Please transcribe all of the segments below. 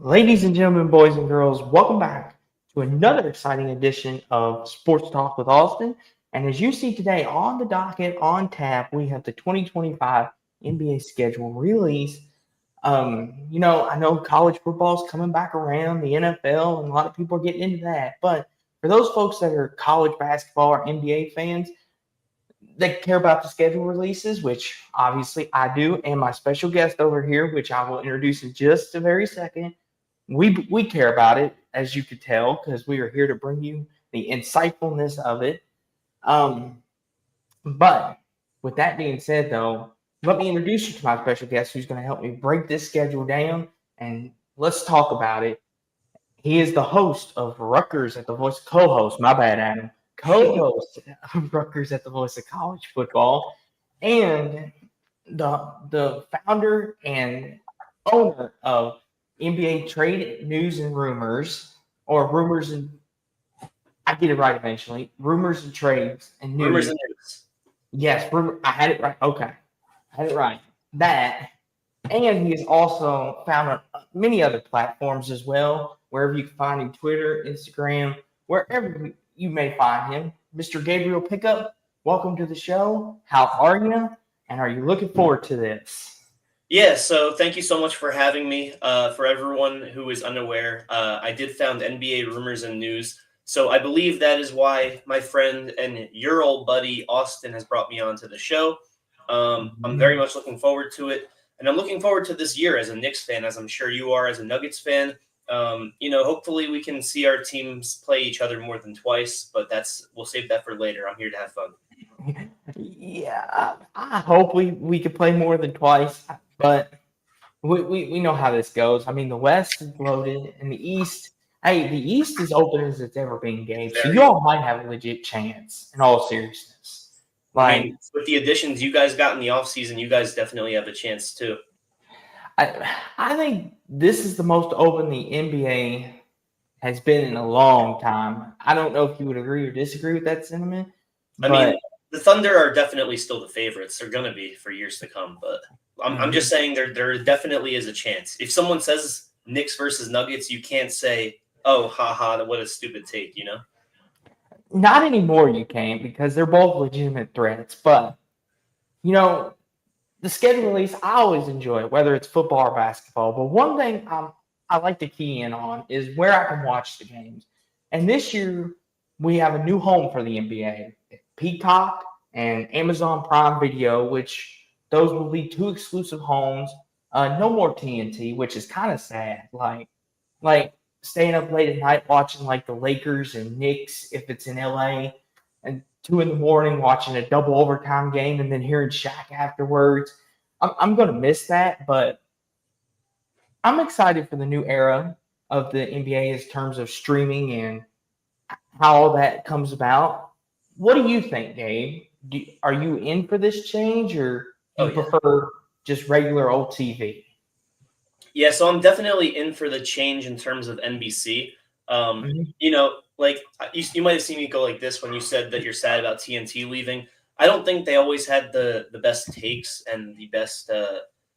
Ladies and gentlemen, boys and girls, welcome back to another exciting edition of Sports Talk with Austin. And as you see today on the docket, on tap, we have the 2025 NBA schedule release. I know college football is coming back around, the NFL, and a lot of people are getting into that. But for those folks that are college basketball or NBA fans, they care about the schedule releases, which obviously I do, and my special guest over here, which I will introduce in just a very second. We care about it, as you could tell, because we are here to bring you the insightfulness of it. Um, but with that being said, though, let me introduce you to my special guest, who's going to help me break this schedule down, and let's talk about it. He is the host of Rutgers at the Voice, co-host. My bad, Adam. Co-host of Rutgers at the Voice of College Football, and the founder and owner of NBA Trade News and Rumors, or Rumors and I get it right eventually. Rumors and Trades and Rumors News. and news. Yes, I had it right. Okay, I had it right. That, and he has also found on many other platforms as well, wherever you can find him, Twitter, Instagram, wherever you may find him. Mr. Gabriel Pickup, welcome to the show. How are you? And are you looking forward to this? Yeah, so thank you so much for having me. For everyone who is unaware, I did found NBA Rumors and News. So I believe that is why my friend and your old buddy Austin has brought me onto the show. I'm very much looking forward to it. And I'm looking forward to this year as a Knicks fan, as I'm sure you are as a Nuggets fan. Hopefully we can see our teams play each other more than twice, but we'll save that for later. I'm here to have fun. Yeah, I hope we could play more than twice, but we know how this goes. I mean, the West is loaded, and the East. Hey, the East is open as it's ever been, Gabe. So you all might have a legit chance. In all seriousness, I like mean, with the additions you guys got in the offseason, you guys definitely have a chance too. I think this is the most open the NBA has been in a long time. I don't know if you would agree or disagree with that sentiment, I mean, but the Thunder are definitely still the favorites. They're going to be for years to come. But I'm just saying there definitely is a chance. If someone says Knicks versus Nuggets, you can't say, oh, haha, what a stupid take, you know? not anymore. You can't because they're both legitimate threats. But you know, the schedule release, I always enjoy it, whether it's football or basketball. But one thing I like to key in on is where I can watch the games. And this year, we have a new home for the NBA, Peacock and Amazon Prime Video, which those will be two exclusive homes. No more TNT, which is kind of sad. Like staying up late at night watching like the Lakers and Knicks if it's in LA, and 2 in the morning watching a double overtime game and then hearing Shaq afterwards. I'm going to miss that, but I'm excited for the new era of the NBA in terms of streaming and how all that comes about. What do you think, Gabe? Are you in for this change, or do Oh, you yeah. prefer just regular old TV? Yeah, so I'm definitely in for the change in terms of NBC. Mhm. Like you might have seen me go like this when you said that you're sad about TNT leaving. I don't think they always had the best takes and the best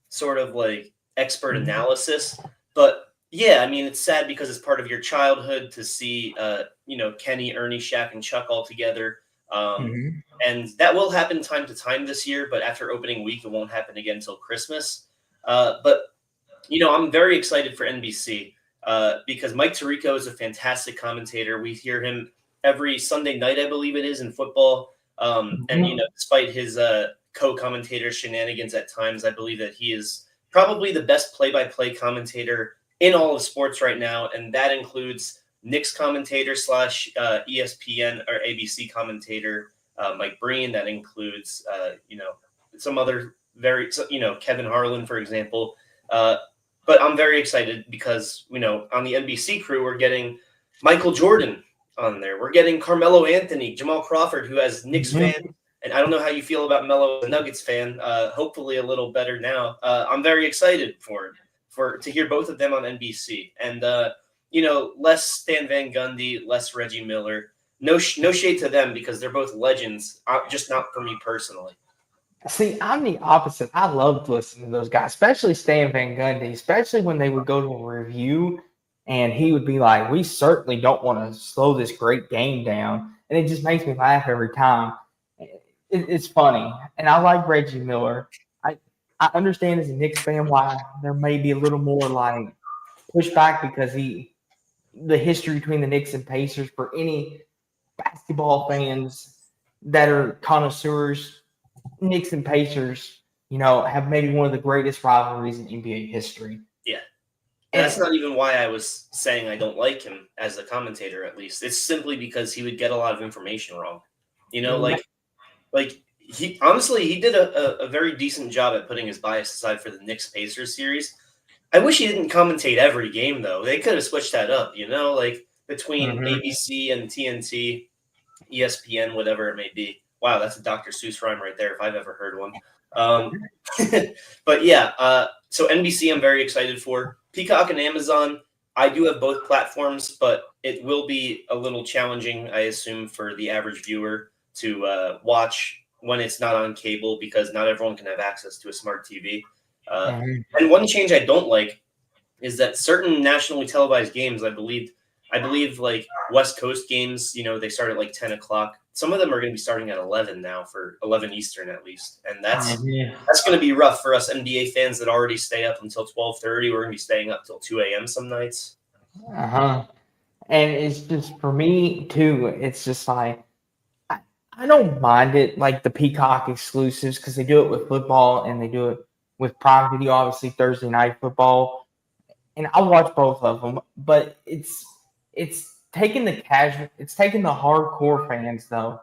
sort of like expert Mhm. analysis. But yeah, I mean, it's sad because it's part of your childhood to see, Kenny, Ernie, Shaq, and Chuck all together. Um, Mhm. and that will happen time to time this year, but after opening week, it won't happen again until Christmas. But I'm very excited for NBC because Mike Tirico is a fantastic commentator. We hear him every Sunday night, I believe it is, in football. And Mhm. despite his co-commentator shenanigans at times, I believe that he is probably the best play-by-play commentator in all of sports right now, and that includes Knicks commentator slash ESPN or ABC commentator Mike Breen. That includes some other Kevin Harlan, for example. Uh, but I'm very excited because, on the NBC crew, we're getting Michael Jordan on there. We're getting Carmelo Anthony, Jamal Crawford, who has Knicks fan. Mhm. And I don't know how you feel about Melo as a Nuggets fan. Hopefully a little better now. I'm very excited to hear both of them on NBC. And, less Stan Van Gundy, less Reggie Miller. No shade to them because they're both legends, just not for me personally. See, I'm the opposite. I loved listening to those guys, especially Stan Van Gundy, especially when they would go to a review and he would be like, "We certainly don't want to slow this great game down." And it just makes me laugh every time. It's funny. And I like Reggie Miller. I, I understand as a Knicks fan why there may be a little more like pushback because the history between the Knicks and Pacers for any basketball fans that are connoisseurs, Knicks and Pacers, have maybe one of the greatest rivalries in NBA history. Yeah. And And that's not even why I was saying I don't like him as a commentator, at least. It's simply because he would get a lot of information wrong. You know, like he honestly he did a very decent job at putting his bias aside for the Knicks Pacers series. I wish he didn't commentate every game though. They could have switched that up, like between Mhm. ABC and TNT, ESPN, whatever it may be. Wow, that's a Dr. Seuss rhyme right there if I've ever heard one. Um, but yeah, so NBC I'm very excited for. Peacock and Amazon, I do have both platforms, but it will be a little challenging, I assume, for the average viewer to watch when it's not on cable because not everyone can have access to a smart TV. Uh, Mhm. and one change I don't like is that certain nationally televised games, I believe like West Coast games, they start at like 10 o'clock. Some of them are going to be starting at 11 now for 11 Eastern at least, and that's Mhm. that's going to be rough for us NBA fans that already stay up until 12:30. We're going to be staying up till 2 a.m. some nights. Uh-huh. And it's just for me too. It's just like I don't mind it, like the Peacock exclusives, because they do it with football and they do it with Prime Video, obviously Thursday night football, and I watch both of them. But it's taking the hardcore fans though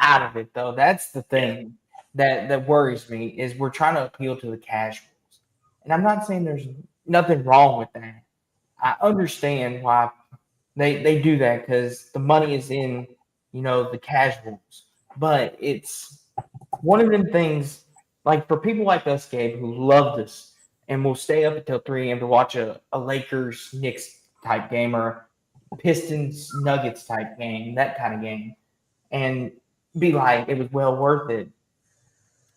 out of it though. That's the Yeah, thing that worries me is we're trying to appeal to the casuals, and I'm not saying there's nothing wrong with that. I understand why they do that because the money is in the casuals, but it's one of them things like for people like us, Gabe, who love this and will stay up until 3 a.m. to watch a Lakers Knicks type game or Pistons Nuggets type game, that kind of game, and be like, it was well worth it.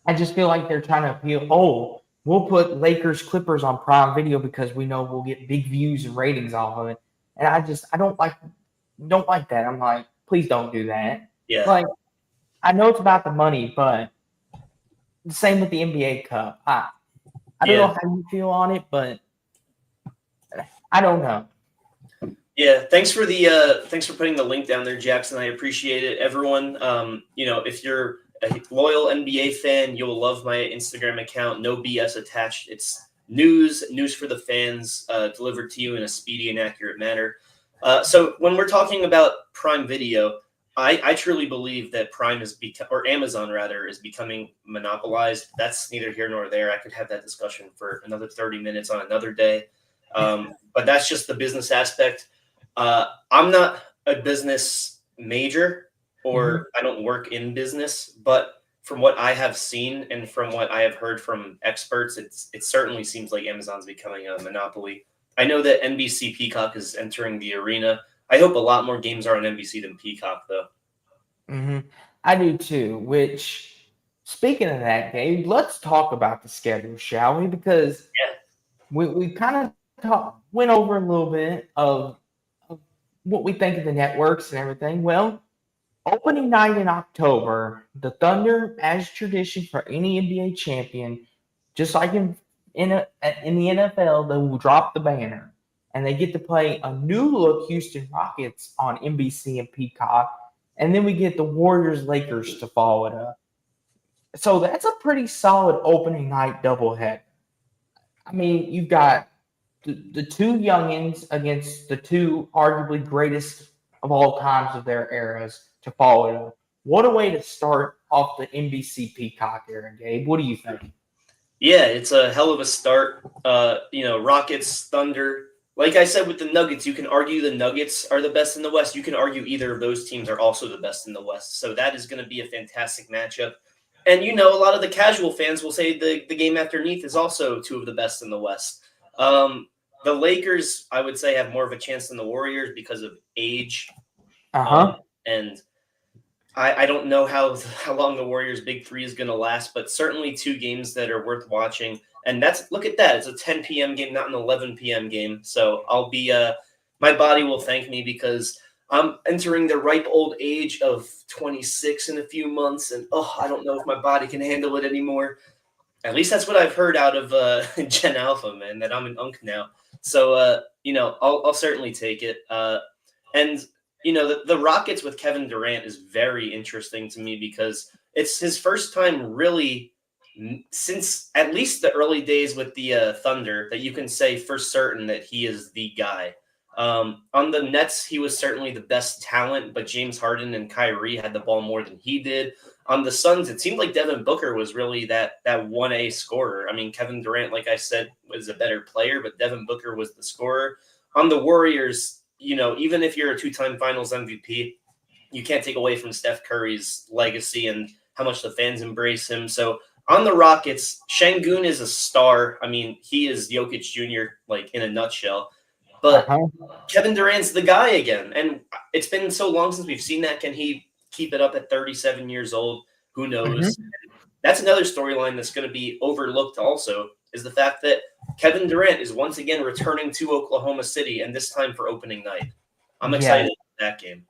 I just feel like they're trying to appeal. Oh, we'll put Lakers Clippers on Prime Video because we know we'll get big views and ratings off of it. And I don't like that. I'm like, please don't do that. yeah, Like, I know it's about the money, but the same with the NBA Cup. I don't know yeah. how you feel on it, but I don't know. Yeah, thanks for putting the link down there, Jackson. I appreciate it. Everyone, if you're a loyal NBA fan, you'll love my Instagram account. No BS attached. It's news for the fans, delivered to you in a speedy and accurate manner. So when we're talking about Prime Video, I truly believe that Prime or Amazon rather, is becoming monopolized. That's neither here nor there. I could have that discussion for another 30 minutes on another day. But that's just the business aspect. I'm not a business major Mhm. or I don't work in business, but from what I have seen and from what I have heard from experts, it certainly seems like Amazon's becoming a monopoly. I know that NBC Peacock is entering the arena. I hope a lot more games are on NBC than Peacock, though. hmm I do too. Which, speaking of that, Gabe, let's talk about the schedule, shall we? Because Yeah, we kind of went over a little bit of what we think of the networks and everything. Well, opening night in October, the Thunder, as tradition for any NBA champion, just like in the NFL, they will drop the banner and they get to play a new look Houston Rockets on NBC and Peacock, and then we get the Warriors Lakers to follow it up. So that's a pretty solid opening night doubleheader. I mean, you've got the two youngins against the two arguably greatest of all times of their eras to follow it up. What a way to start off the NBC Peacock era, Gabe. What do you think? yeah, it's a hell of a start. Rockets, Thunder. Like I said with the Nuggets, you can argue the Nuggets are the best in the West. You can argue either of those teams are also the best in the West. So that is going to be a fantastic matchup. And a lot of the casual fans will say the game afterneath is also two of the best in the West. Um, the Lakers, I would say, have more of a chance than the Warriors because of age. Uh Um, huh. and I don't know how long the Warriors' big three is going to last, but certainly two games that are worth watching. And look at that. It's a 10 p.m. game, not an 11 p.m. game. So my body will thank me because I'm entering the ripe old age of 26 in a few months. And I don't know if my body can handle it anymore. At least that's what I've heard out of Gen Alpha, man, that I'm an unk now. So, I'll certainly take it. And the Rockets with Kevin Durant is very interesting to me because it's his first time really since at least the early days with the Thunder that you can say for certain that he is the guy. On the Nets, he was certainly the best talent, but James Harden and Kyrie had the ball more than he did. On the Suns, it seemed like Devin Booker was really that 1A scorer. I mean, Kevin Durant, like I said, was a better player, but Devin Booker was the scorer. On the Warriors, even if you're a two-time Finals MVP, you can't take away from Steph Curry's legacy and how much the fans embrace him. So on the Rockets, Şengün is a star. I mean, he is Jokic Jr. like in a nutshell. But Kevin Durant's the guy again, and it's been so long since we've seen that. Can he keep it up at 37 years old? Who knows? That's another storyline that's going to be overlooked also, is the fact that Kevin Durant is once again returning to Oklahoma City, and this time for opening night. I'm excited about that game.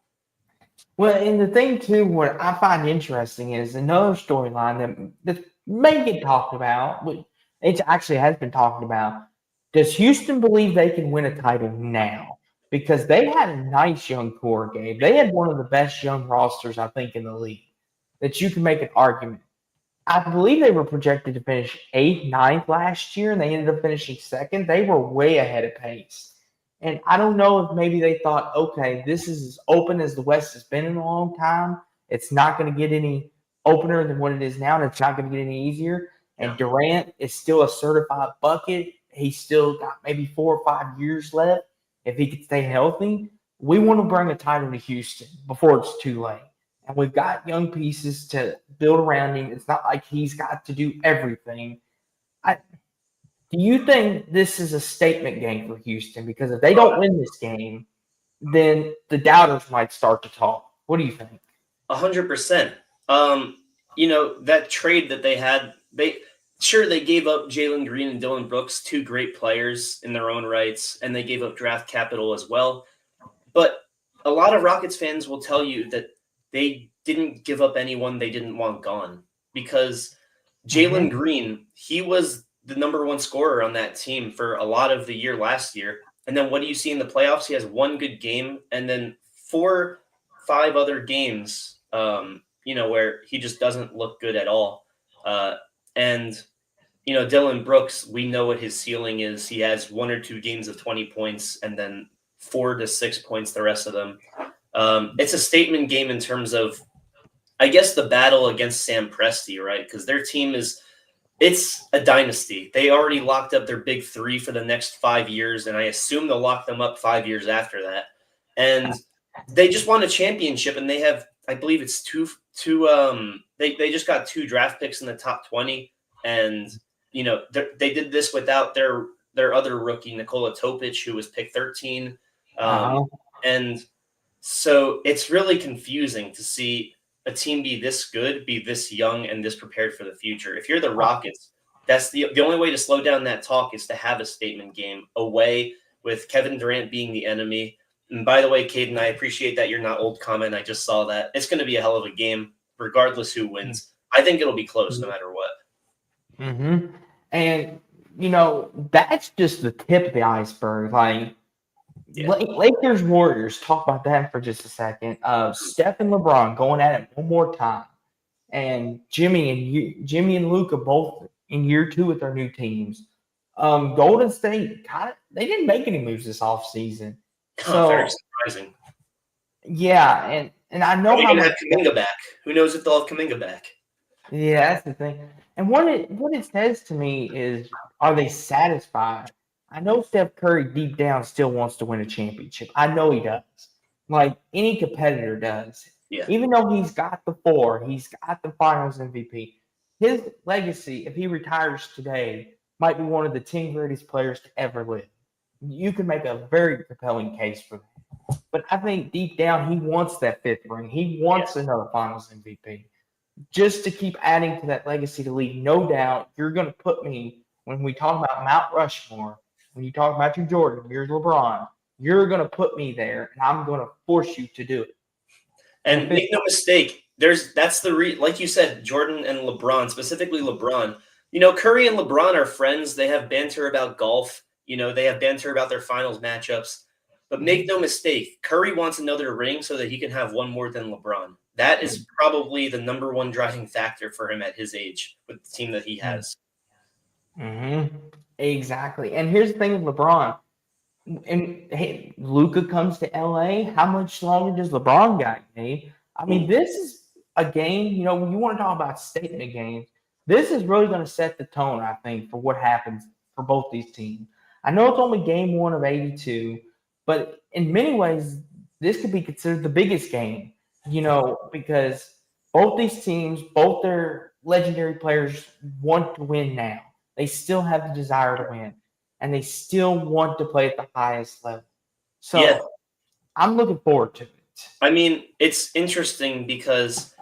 Well, and the thing too, what I find interesting is another storyline that may get talked about, but it actually has been talked about. Does Houston believe they can win a title now? Because they had a nice young core, Gabe. They had one of the best young rosters, I think, in the league. That you can make an argument. I believe they were projected to finish 8th, 9th last year, and they ended up finishing second. They were way ahead of pace. And I don't know if maybe they thought, okay, this is as open as the West has been in a long time. It's not going to get any opener than what it is now, and it's not going to get any easier. And Durant is still a certified bucket. He's still got maybe 4 or 5 years left if he could stay healthy. We want to bring a title to Houston before it's too late. And we've got young pieces to build around him. It's not like he's got to do everything. Do you think this is a statement game for Houston? Because if they don't win this game, then the doubters might start to talk. What do you think? 100%. That trade that they had, they gave up Jalen Green and Dylan Brooks, two great players in their own rights, and they gave up draft capital as well. But a lot of Rockets fans will tell you that they didn't give up anyone they didn't want gone, because Jalen Green, he was the number one scorer on that team for a lot of the year last year. And then what do you see in the playoffs? He has one good game and then 4-5 other games, where he just doesn't look good at all. And Dylan Brooks, we know what his ceiling is. He has 1 or 2 games of 20 points and then 4 to 6 points the rest of them. It's a statement game in terms of, I guess, the battle against Sam Presti, right? Because their team it's a dynasty. They already locked up their big three for the next 5 years, and I assume they'll lock them up 5 years after that. And they just won a championship, and they have, I believe it's they just got 2 draft picks in the top 20, and they did this without their other rookie, Nikola Topic, who was pick 13. And so it's really confusing to see a team be this good, be this young, and this prepared for the future. If you're the Rockets, that's the only way to slow down that talk is to have a statement game away with Kevin Durant being the enemy. And by the way, Caden, I appreciate that you're not old comment. I just saw that. It's going to be a hell of a game, regardless who wins. I think it'll be close no matter what. And, that's just the tip of the iceberg. Like, Lakers Warriors, talk about that for just a second. Steph and LeBron going at it one more time, and Jimmy and Luka both in year 2 with their new teams. Golden State they didn't make any moves this offseason. So very surprising. Yeah, and I know they're going to have Kuminga back. Who knows if they'll have Kuminga back? Yeah, that's the thing. And what it says to me is, are they satisfied? I know Steph Curry deep down still wants to win a championship. I know he does. Like any competitor does. Yeah. Even though he's got the 4, he's got the Finals MVP. His legacy, if he retires today, might be one of the 10 greatest players to ever live. You can make a very compelling case for that. But I think deep down he wants that fifth ring. He wants another Finals MVP just to keep adding to that legacy to lead. No doubt you're going to put me, when we talk about Mount Rushmore, when you talk about your Jordan, your LeBron, you're going to put me there, and I'm going to force you to do it. And make no mistake, like you said, Jordan and LeBron, specifically LeBron. Curry and LeBron are friends. They have banter about golf. They have banter about their finals matchups. But make no mistake, Curry wants another ring so that he can have one more than LeBron. That is probably the number one driving factor for him at his age with the team that he has. Mm-hmm. Exactly. And here's the thing with LeBron. And hey, Luka comes to LA. How much longer does LeBron got, Gabe? I mean, this is a game, when you want to talk about statement games, this is really going to set the tone, I think, for what happens for both these teams. I know it's only game one of 82, but in many ways, this could be considered the biggest game, because both these teams, both their legendary players want to win now. They still have the desire to win, and they still want to play at the highest level. So I'm looking forward to it. I mean, it's interesting because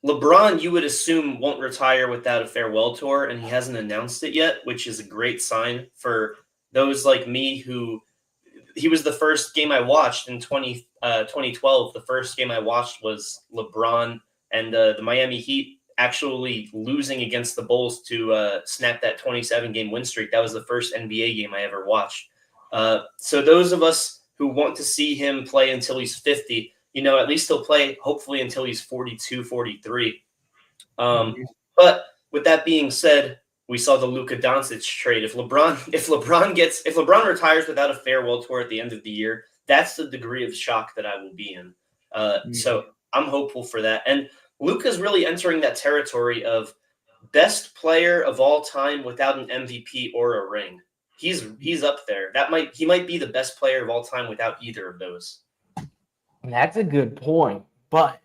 LeBron, you would assume, won't retire without a farewell tour, and he hasn't announced it yet, which is a great sign for those like me who he was the first game I watched in 2012. The first game I watched was LeBron and the Miami Heat actually losing against the Bulls to snap that 27-game win streak. That was the first NBA game I ever watched. So those of us who want to see him play until he's 50, at least he'll play hopefully until he's 42, 43. But with that being said, we saw the Luka Doncic trade. If LeBron retires without a farewell tour at the end of the year, that's the degree of shock that I will be in. So I'm hopeful for that. And Luka's really entering that territory of best player of all time without an MVP or a ring. He's up there. He might be the best player of all time without either of those. That's a good point. But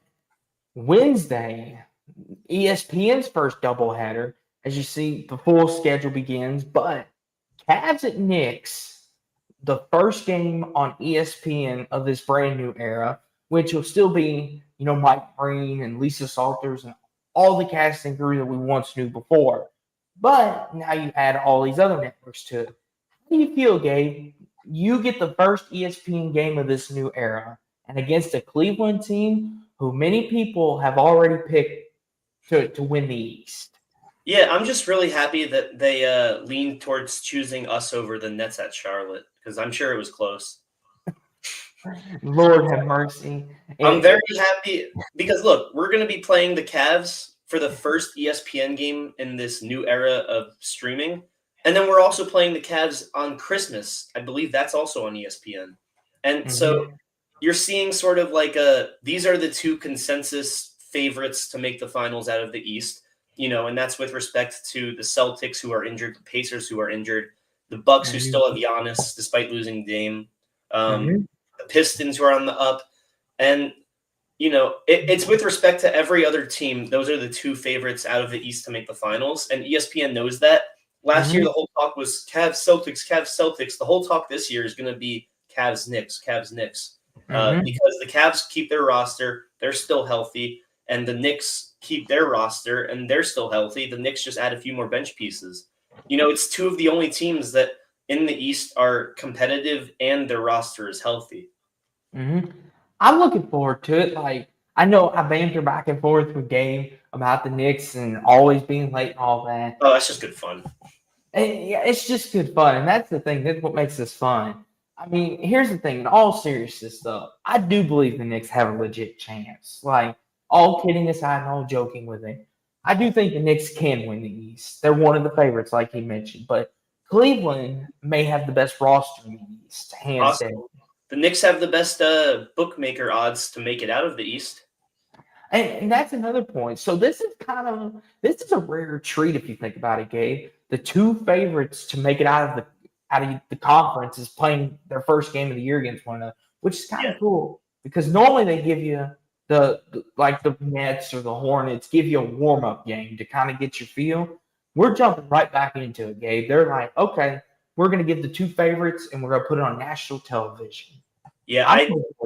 Wednesday, ESPN's first doubleheader, as you see, the full schedule begins. But Cavs at Knicks, the first game on ESPN of this brand new era, which will still be, Mike Breen and Lisa Salters and all the casting crew that we once knew before. But now you add all these other networks to it. How do you feel, Gabe? You get the first ESPN game of this new era, and against a Cleveland team who many people have already picked to win the East. Yeah, I'm just really happy that they leaned towards choosing us over the Nets at Charlotte, because I'm sure it was close. Lord have mercy. I'm very happy because, look, we're going to be playing the Cavs for the first ESPN game in this new era of streaming. And then we're also playing the Cavs on Christmas. I believe that's also on ESPN. And so you're seeing sort of like these are the two consensus favorites to make the finals out of the East, and that's with respect to the Celtics who are injured, the Pacers who are injured, the Bucks who still have Giannis despite losing Dame, the Pistons who are on the up. And, it's with respect to every other team. Those are the two favorites out of the East to make the finals. And ESPN knows that. Last year, the whole talk was Cavs, Celtics, Cavs, Celtics. The whole talk this year is going to be Cavs, Knicks, Cavs, Knicks. Because the Cavs keep their roster. They're still healthy. And the Knicks keep their roster, and they're still healthy. The Knicks just add a few more bench pieces. It's two of the only teams that in the East are competitive and their roster is healthy. I'm looking forward to it. Like, I know I banter back and forth with Gabe about the Knicks and always being late and all that. Oh, that's just good fun. And yeah, it's just good fun. And that's the thing. That's what makes this fun. I mean, here's the thing. In all seriousness, though, I do believe the Knicks have a legit chance. Like, all kidding aside and all joking with it, I do think the Knicks can win the East. They're one of the favorites, like he mentioned. But Cleveland may have the best roster in the East, hands down. The Knicks have the best bookmaker odds to make it out of the East. And that's another point. So this is a rare treat if you think about it, Gabe. The two favorites to make it out of the conference is playing their first game of the year against one another, which is kind of cool because normally they give you the Nets or the Hornets give you a warm-up game to kind of get your feel. We're jumping right back into it, Gabe. They're like, okay, we're going to give the two favorites and we're going to put it on national television. Yeah,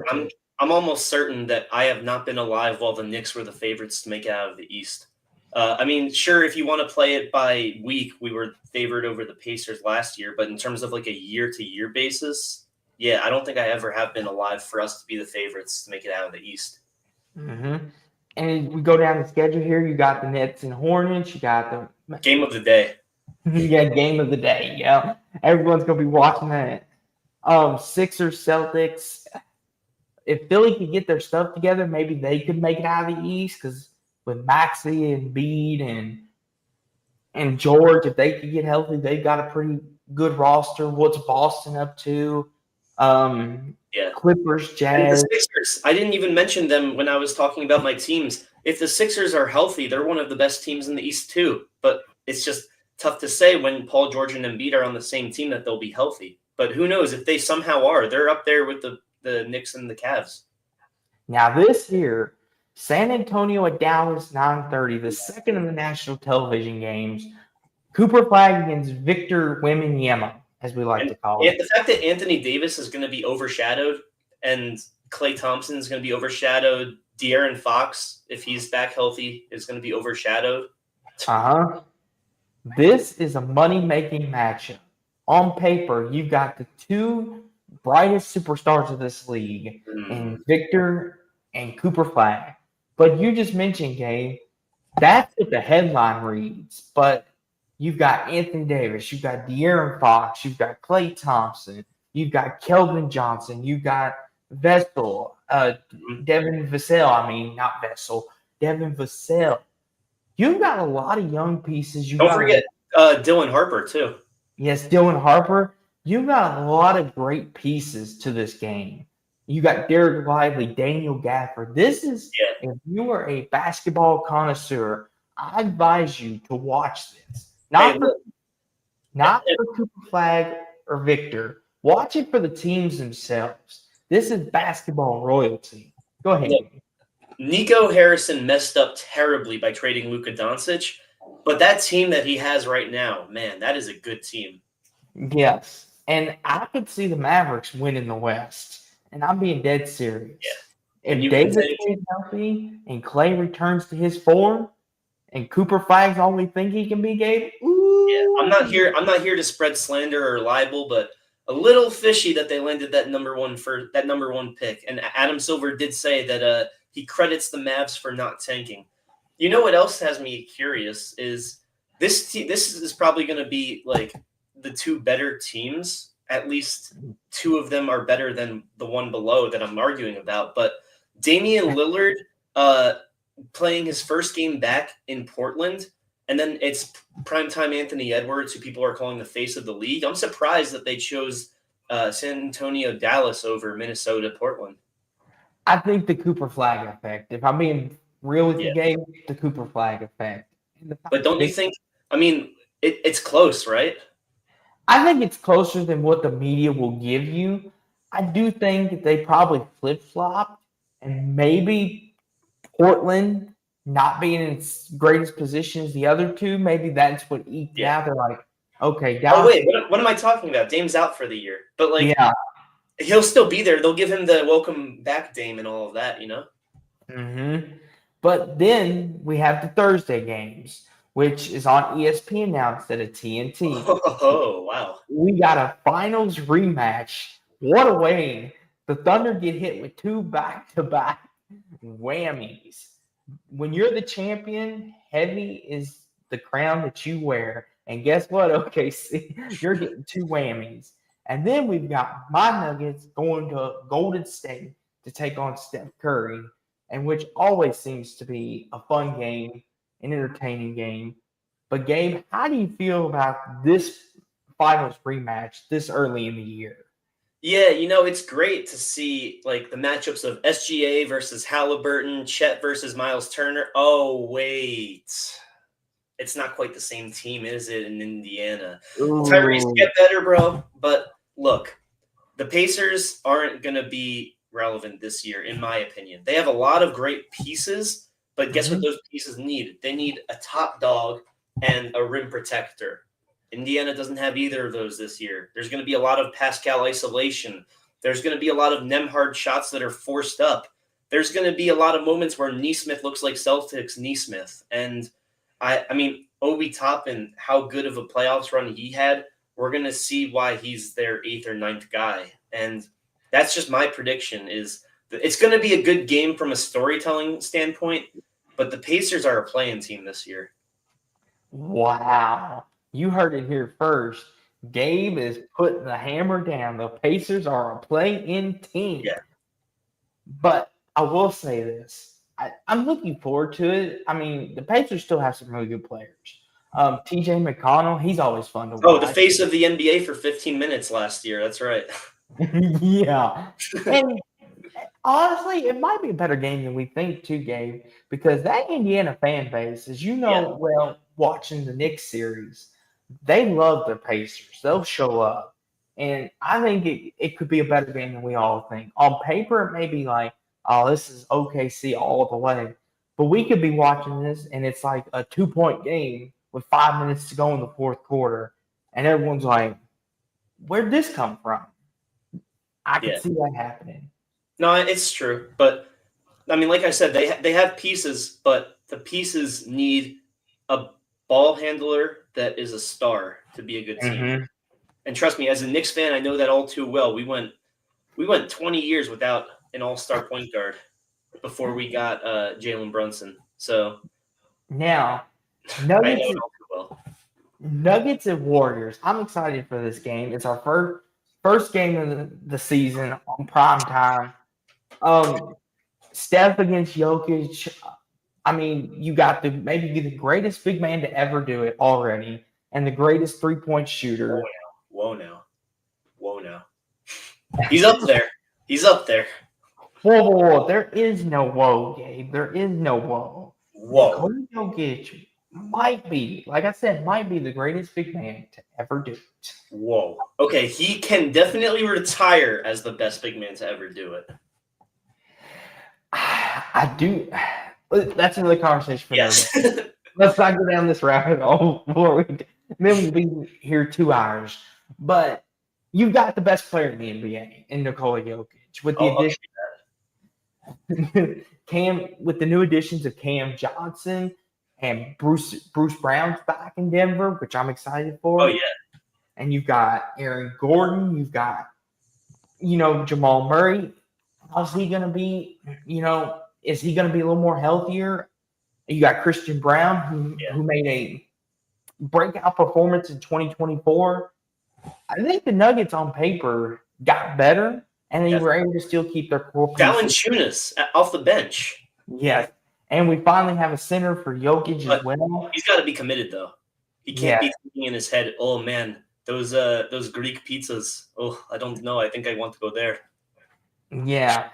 I'm competition. I'm almost certain that I have not been alive while the Knicks were the favorites to make it out of the East. I mean, sure, if you want to play it by week, we were favored over the Pacers last year, but in terms of like a year-to-year basis, yeah, I don't think I ever have been alive for us to be the favorites to make it out of the East. Hmm. And we go down the schedule here. You got the Nets and Hornets. You got the Game of the day. yeah, game of the day. Yeah, everyone's gonna be watching that. Sixers, Celtics. If Philly could get their stuff together, maybe they could make it out of the East. Because with Maxey and Bede and George, if they could get healthy, they've got a pretty good roster. What's Boston up to? Yeah. Clippers, And the Jazz. Sixers, I didn't even mention them when I was talking about my teams. If the Sixers are healthy, they're one of the best teams in the East too. But it's just tough to say when Paul George and Embiid are on the same team that they'll be healthy. But who knows if they somehow are? They're up there with the Knicks and the Cavs. Now this here, San Antonio at Dallas, 9:30, the second of the national television games. Cooper Flag against Victor Wembanyama, as we like And to call it. the fact that Anthony Davis is going to be overshadowed and Klay Thompson is going to be overshadowed, De'Aaron Fox, if he's back healthy, is going to be overshadowed. Uh-huh. This is a money-making matchup. On paper, you've got the two brightest superstars of this league in Victor and Cooper Flag. But you just mentioned, Gabe, that's what the headline reads. But you've got Anthony Davis, you've got De'Aaron Fox, you've got Klay Thompson, you've got Kelvin Johnson, you've got Vessel, Devin Vassell. I mean, not Vessel, Devin Vassell. You've got a lot of young pieces. Don't forget Dylan Harper, too. Yes, Dylan Harper. You've got a lot of great pieces to this game. You got Derek Lively, Daniel Gafford. This is, if you are a basketball connoisseur, I advise you to watch this. Not for Cooper Flag or Victor. Watch it for the teams themselves. This is basketball royalty. Go ahead. Look, Nico Harrison messed up terribly by trading Luka Doncic, but that team that he has right now, man, that is a good team. Yes. And I could see the Mavericks winning the West. And I'm being dead serious. Yeah. If Davis stays healthy and Klay returns to his form and Cooper Flag's all we think he can be, Gabe, I'm not here to spread slander or libel, but a little fishy that they landed that number one pick. And Adam Silver did say that he credits the Mavs for not tanking. You know what else has me curious is this is probably going to be like the two better teams. At least two of them are better than the one below that I'm arguing about. But Damian Lillard playing his first game back in Portland, and then it's primetime Anthony Edwards, who people are calling the face of the league. I'm surprised that they chose San Antonio, Dallas over Minnesota, Portland. I think the Cooper Flag effect. If I'm being real with you, Gabe, the Cooper Flag effect. But don't you think? I mean, it's close, right? I think it's closer than what the media will give you. I do think they probably flip-flopped, and maybe Portland not being in its greatest position as the other two, maybe that's what eked out. They're like, okay, Dallas. Oh wait, what am I talking about? Dame's out for the year, but like, he'll still be there. They'll give him the welcome back Dame and all of that, you know. Mm-hmm. But then we have the Thursday games, which is on ESPN now instead of TNT. Oh, wow. We got a finals rematch. What a way. The Thunder get hit with two back-to-back whammies. When you're the champion, heavy is the crown that you wear. And guess what, OKC? You're getting two whammies. And then we've got my Nuggets going to Golden State to take on Steph Curry, and which always seems to be a fun game, an entertaining game. But Gabe, how do you feel about this finals rematch this early in the year? Yeah, you know, it's great to see like the matchups of SGA versus Halliburton, Chet versus Miles Turner. Oh, wait. It's not quite the same team, is it, in Indiana? Ooh. Tyrese, get better, bro. But look, the Pacers aren't going to be relevant this year, in my opinion. They have a lot of great pieces, but guess what those pieces need? They need a top dog and a rim protector. Indiana doesn't have either of those this year. There's going to be a lot of Pascal isolation. There's going to be a lot of Nemhard shots that are forced up. There's going to be a lot of moments where Neesmith looks like Celtics Neesmith. And I mean, Obi Toppin, how good of a playoffs run he had, we're going to see why he's their 8th or 9th guy. And that's just my prediction is that it's going to be a good game from a storytelling standpoint, but the Pacers are a playing team this year. Wow. You heard it here first. Gabe is putting the hammer down. The Pacers are a play-in team. Yeah. But I will say this. I'm looking forward to it. I mean, the Pacers still have some really good players. TJ McConnell, he's always fun to watch. Oh, the face of the NBA for 15 minutes last year. That's right. Yeah. And honestly, it might be a better game than we think too, Gabe, because that Indiana fan base, as you know, well, watching the Knicks series, they love the Pacers. They'll show up. And I think it could be a better game than we all think. On paper, it may be like, oh, this is OKC all the way. But we could be watching this, and it's like a 2-point game with 5 minutes to go in the fourth quarter. And everyone's like, where'd this come from? I could see that happening. No, it's true. But, I mean, like I said, they have pieces, but the pieces need a ball handler that is a star to be a good team. Mm-hmm. And trust me, as a Knicks fan, I know that all too well. We went 20 years without an all-star point guard before we got Jalen Brunson. So now, I know Nuggets, it all too well. Nuggets and Warriors. I'm excited for this game. It's our first game of the season on prime time. Steph against Jokic. I mean, you got maybe the greatest big man to ever do it already, and the greatest 3-point shooter. Whoa now. He's up there. Whoa. There is no whoa, Gabe. There is no whoa. Whoa. Jokic might be the greatest big man to ever do it. Whoa. Okay, he can definitely retire as the best big man to ever do it. I do. That's another conversation for yes. Let's not go down this rabbit hole before then we'll be here 2 hours. But you've got the best player in the NBA in Nikola Jokic with the with the new additions of Cam Johnson and Bruce Brown's back in Denver, which I'm excited for. Oh yeah. And you've got Aaron Gordon. You've got Jamal Murray. How's he going to be? Is he going to be a little more healthier? You got Christian Brown, who made a breakout performance in 2024. I think the Nuggets on paper got better, and they were able to still keep their core. Valanciunas off the bench. Yes, and we finally have a center for Jokic as well. He's got to be committed, though. He can't be thinking in his head, oh, man, those Greek pizzas. Oh, I don't know. I think I want to go there. Yeah,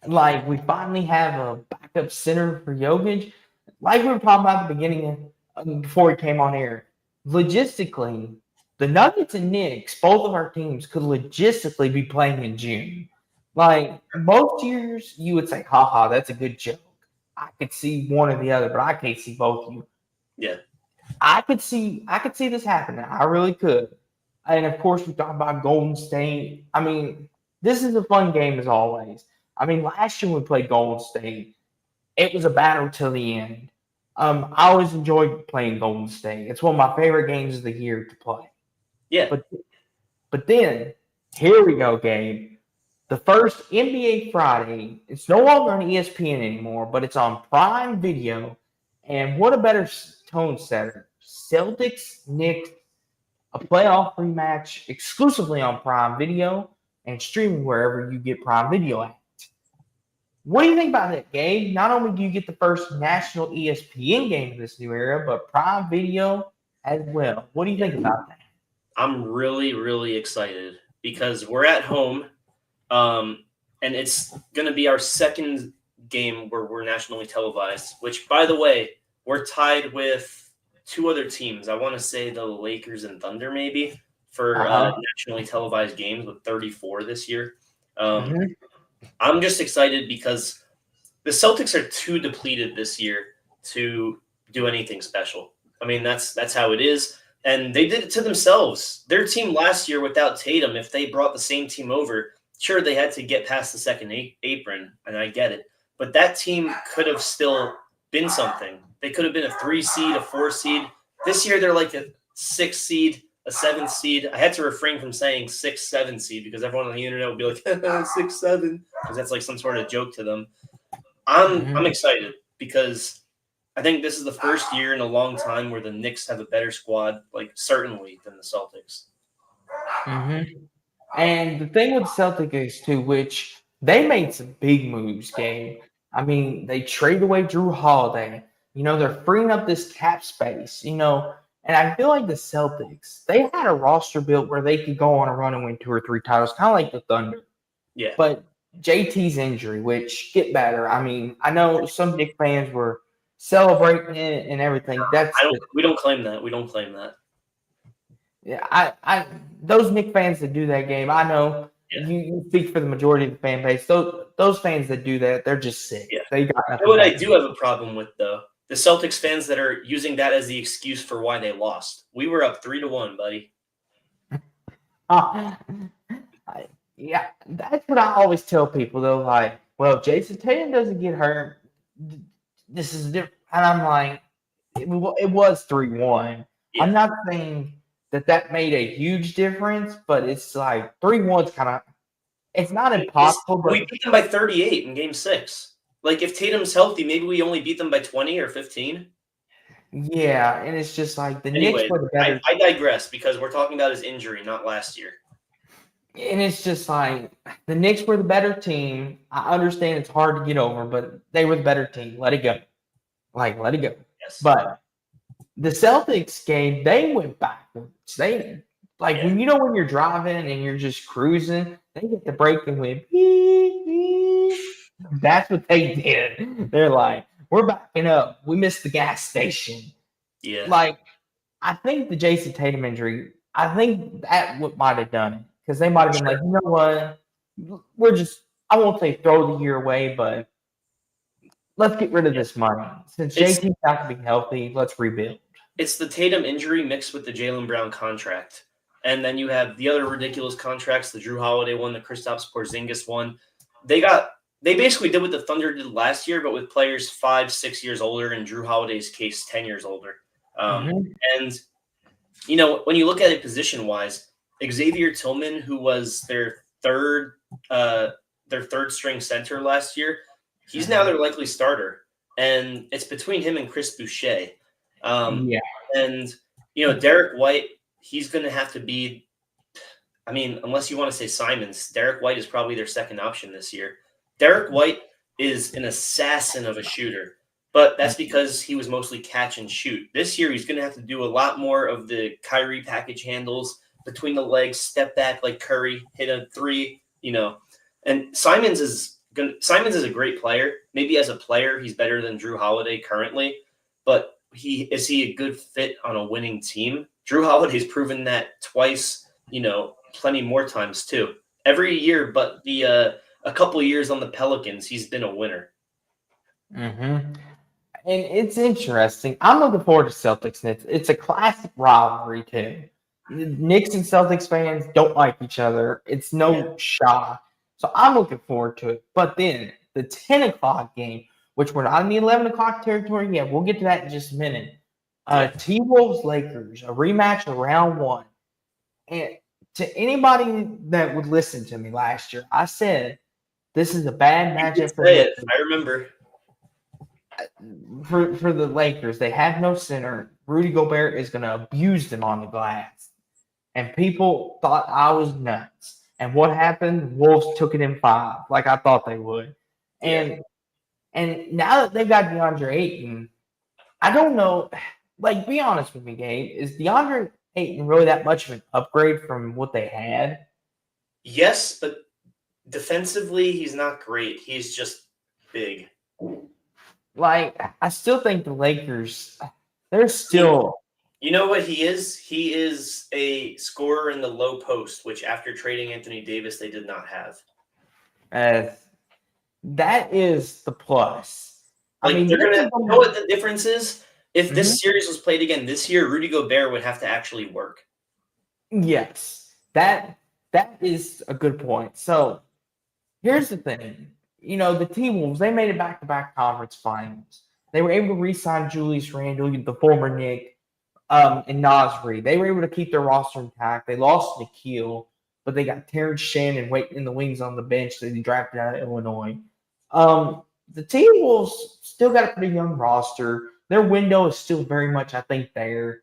like we finally have a backup center for Jokic. Like we were talking about at the beginning before we came on air. Logistically, the Nuggets and Knicks, both of our teams, could logistically be playing in June. Like most years, you would say, haha, that's a good joke. I could see one or the other, but I can't see both of you. Yeah. I could see this happening. I really could. And of course, we talk about Golden State. I mean, this is a fun game as always. I mean, last year when we played Golden State, it was a battle till the end. I always enjoyed playing Golden State. It's one of my favorite games of the year to play. Yeah. But then, here we go, Gabe. The first NBA Friday, it's no longer on ESPN anymore, but it's on Prime Video. And what a better tone setter. Celtics, Knicks, a playoff rematch exclusively on Prime Video and streaming wherever you get Prime Video at. What do you think about that, Gabe? Not only do you get the first national ESPN game of this new era, but Prime Video as well. What do you think about that? I'm really, really excited because we're at home, and it's going to be our second game where we're nationally televised, which, by the way, we're tied with two other teams. I want to say the Lakers and Thunder maybe for nationally televised games with 34 this year. I'm just excited because the Celtics are too depleted this year to do anything special. I mean, that's how it is. And they did it to themselves. Their team last year without Tatum, if they brought the same team over, Sure, they had to get past the second apron, and I get it. But that team could have still been something. They could have been a 3 seed, a 4 seed. This year, they're like a 6 seed, a 7 seed. I had to refrain from saying 6, 7 seed because everyone on the internet would be like 6, 7, because that's like some sort of joke to them. I'm excited because I think this is the first year in a long time where the Knicks have a better squad, like certainly, than the Celtics. And the thing with the Celtics too, which they made some big moves, Gabe. I mean, they traded away Drew Holiday. They're freeing up this cap space. And I feel like the Celtics, they had a roster built where they could go on a run and win 2 or 3 titles, kind of like the Thunder. Yeah. But JT's injury, which get better. I mean, I know some Knicks fans were celebrating it and everything. We don't claim that. We don't claim that. Yeah, I those Knicks fans that do that game, I know you speak for the majority of the fan base. Those fans that do that, they're just sick. Yeah. They got nothing. What I do have a problem with though, the Celtics fans that are using that as the excuse for why they lost. We were up 3-1, buddy. Yeah, that's what I always tell people though. Like, well, if Jason Tatum doesn't get hurt, this is different. And I'm like, it was 3-1. Yeah. I'm not saying that made a huge difference, but it's like 3-1's kind of. It's not impossible. But we beat them by 38 in Game 6. Like if Tatum's healthy, maybe we only beat them by 20 or 15. Yeah, and it's just like the anyway, Knicks were the better. I digress because we're talking about his injury, not last year. And it's just like the Knicks were the better team. I understand it's hard to get over, but they were the better team. Let it go. Let it go. Yes. But the Celtics game, they went backwards. They when you're driving and you're just cruising, they get the break and went beep, beep. That's what they did. They're like, we're backing up. We missed the gas station. Yeah. I think the Jason Tatum injury, I think that what might have done it. Because they might have been like, you know what? I won't say throw the year away, but let's get rid of this money. Since JT's got to be healthy, let's rebuild. It's the Tatum injury mixed with the Jaylen Brown contract. And then you have the other ridiculous contracts, the Drew Holiday one, the Kristaps Porzingis one. They basically did what the Thunder did last year, but with players 5, 6 years older, in Drew Holiday's case, 10 years older. And, when you look at it position-wise, Xavier Tillman, who was their third string center last year, he's now their likely starter. And it's between him and Chris Boucher. And, Derek White, he's going to have to be, unless you want to say Simons, Derek White is probably their second option this year. Derek White is an assassin of a shooter, but that's because he was mostly catch and shoot. This year, he's going to have to do a lot more of the Kyrie package handles, between the legs, step back like Curry, hit a 3, And Simons is a great player. Maybe as a player, he's better than Drew Holiday currently, but is he a good fit on a winning team? Drew Holiday's proven that twice, plenty more times too. Every year, but a couple of years on the Pelicans, he's been a winner. And it's interesting. I'm looking forward to Celtics. It's a classic rivalry too. Knicks and Celtics fans don't like each other. It's no shock. So I'm looking forward to it. But then the 10 o'clock game, which we're not in the 11 o'clock territory yet, we'll get to that in just a minute. T-Wolves Lakers, a rematch of round 1. And to anybody that would listen to me last year, I said this is a bad matchup for I remember. For the Lakers. They have no center. Rudy Gobert is going to abuse them on the glass. And people thought I was nuts. And what happened? Wolves took it in 5, like I thought they would. And now that they've got DeAndre Ayton, I don't know. Be honest with me, Gabe. Is DeAndre Ayton really that much of an upgrade from what they had? Yes, but defensively, he's not great. He's just big. I still think the Lakers, they're still... You know what he is? He is a scorer in the low post, which after trading Anthony Davis, they did not have. That is the plus. You know what the difference is? If this series was played again this year, Rudy Gobert would have to actually work. Yes, that is a good point. So here's the thing. The T-Wolves, they made it back-to-back conference finals. They were able to re-sign Julius Randle, the former Knick, and Nasri. They were able to keep their roster intact. They lost Nikhil, but they got Terrence Shannon waiting in the wings on the bench that he drafted out of Illinois. The T-Wolves still got a pretty young roster. Their window is still very much, I think, there.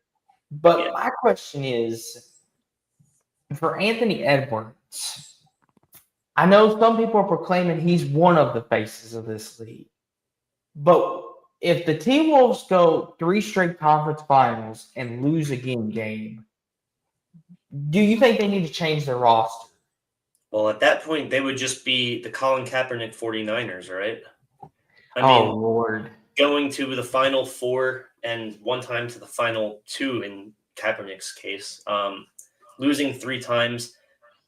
But my question is, for Anthony Edwards, I know some people are proclaiming he's one of the faces of this league. But if the T-Wolves go 3 straight conference finals and lose again, Game, do you think they need to change their roster? Well, at that point, they would just be the Colin Kaepernick 49ers, right? I mean, Lord. Going to the Final Four and one time to the Final Two in Kaepernick's case, losing 3 times.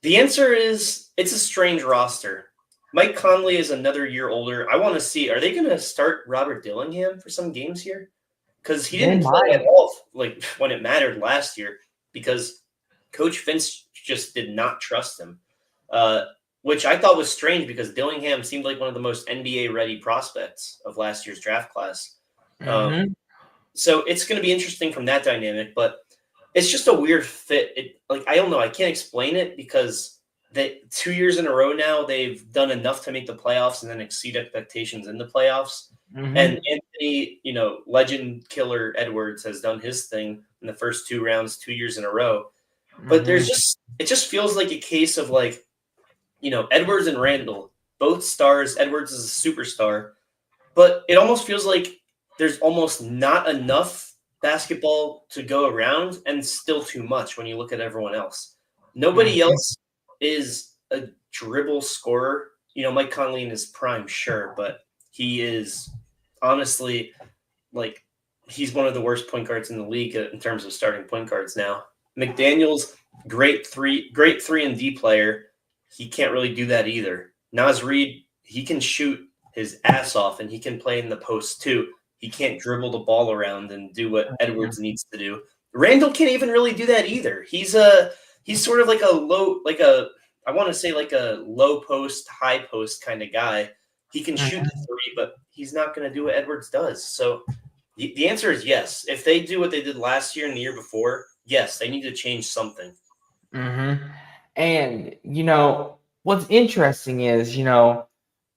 The answer is it's a strange roster. Mike Conley is another year older. I want to see, are they going to start Robert Dillingham for some games here? Because he didn't play at all when it mattered last year because Coach Finch just did not trust him, which I thought was strange because Dillingham seemed like one of the most NBA-ready prospects of last year's draft class. So it's going to be interesting from that dynamic, but it's just a weird fit. I don't know. I can't explain it because 2 years in a row now, they've done enough to make the playoffs and then exceed expectations in the playoffs. And Anthony, legend killer Edwards has done his thing in the first 2 rounds, 2 years in a row. But it just feels like a case of Edwards and Randall, both stars. Edwards is a superstar, but it almost feels like there's almost not enough basketball to go around and still too much when you look at everyone else. Nobody else is a dribble scorer. Mike Conley in his prime, sure, but he is honestly he's one of the worst point guards in the league in terms of starting point guards now. McDaniels, great 3-and-D player. He can't really do that either. Naz Reid, he can shoot his ass off and he can play in the post too. He can't dribble the ball around and do what Edwards needs to do. Randall can't even really do that either. He's sort of like a low post, high post kind of guy. He can shoot the 3, but he's not going to do what Edwards does. So the answer is yes. If they do what they did last year and the year before, yes, they need to change something. And, what's interesting is, on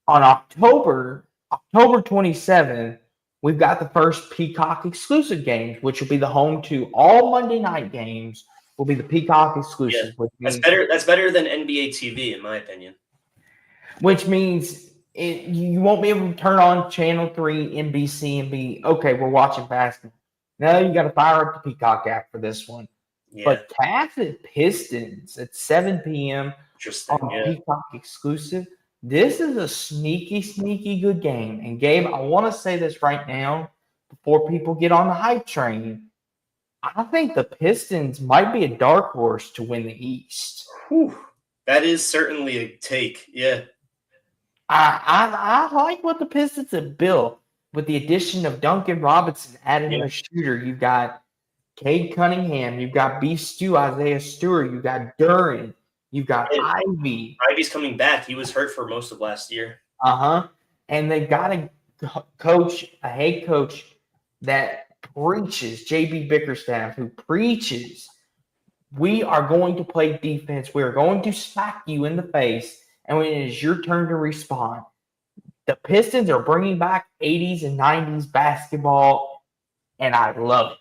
October 27th, we've got the first Peacock exclusive games, which will be the home to all Monday night games will be the Peacock exclusive. Yeah, that's better than NBA TV, in my opinion. Which means you won't be able to turn on Channel 3, NBC, and be, okay, we're watching basketball. Now you got to fire up the Peacock app for this one. Yeah. But Cavs at Pistons at 7 p.m. on Peacock exclusive. This is a sneaky, sneaky good game. And Gabe, I want to say this right now before people get on the hype train. I think the Pistons might be a dark horse to win the East. Whew. That is certainly a take, yeah. I like what the Pistons have built with the addition of Duncan Robinson adding a shooter. You've got Cade Cunningham. You've got Beef Stew, Isaiah Stewart. You've got Duran. You've got Ivy. Ivy's coming back. He was hurt for most of last year. And they've got a head coach that preaches, JB Bickerstaff, who preaches, we are going to play defense. We are going to smack you in the face. And when it is your turn to respond, the Pistons are bringing back 80s and 90s basketball, and I love it.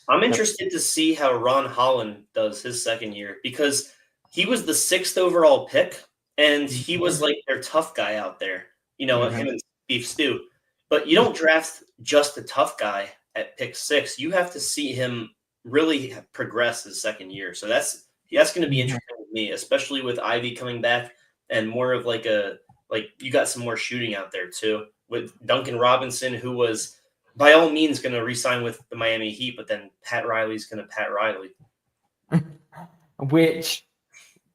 I'm interested to see how Ron Holland does his second year because he was the 6th overall pick, and he was like their tough guy out there, him and Beef Stew. But you don't draft just a tough guy at pick 6. You have to see him really progress his second year. So that's going to be interesting to me, especially with Ivy coming back and more of you got some more shooting out there too with Duncan Robinson, who was by all means going to re-sign with the Miami Heat, but then Pat Riley's going to Pat Riley. Which,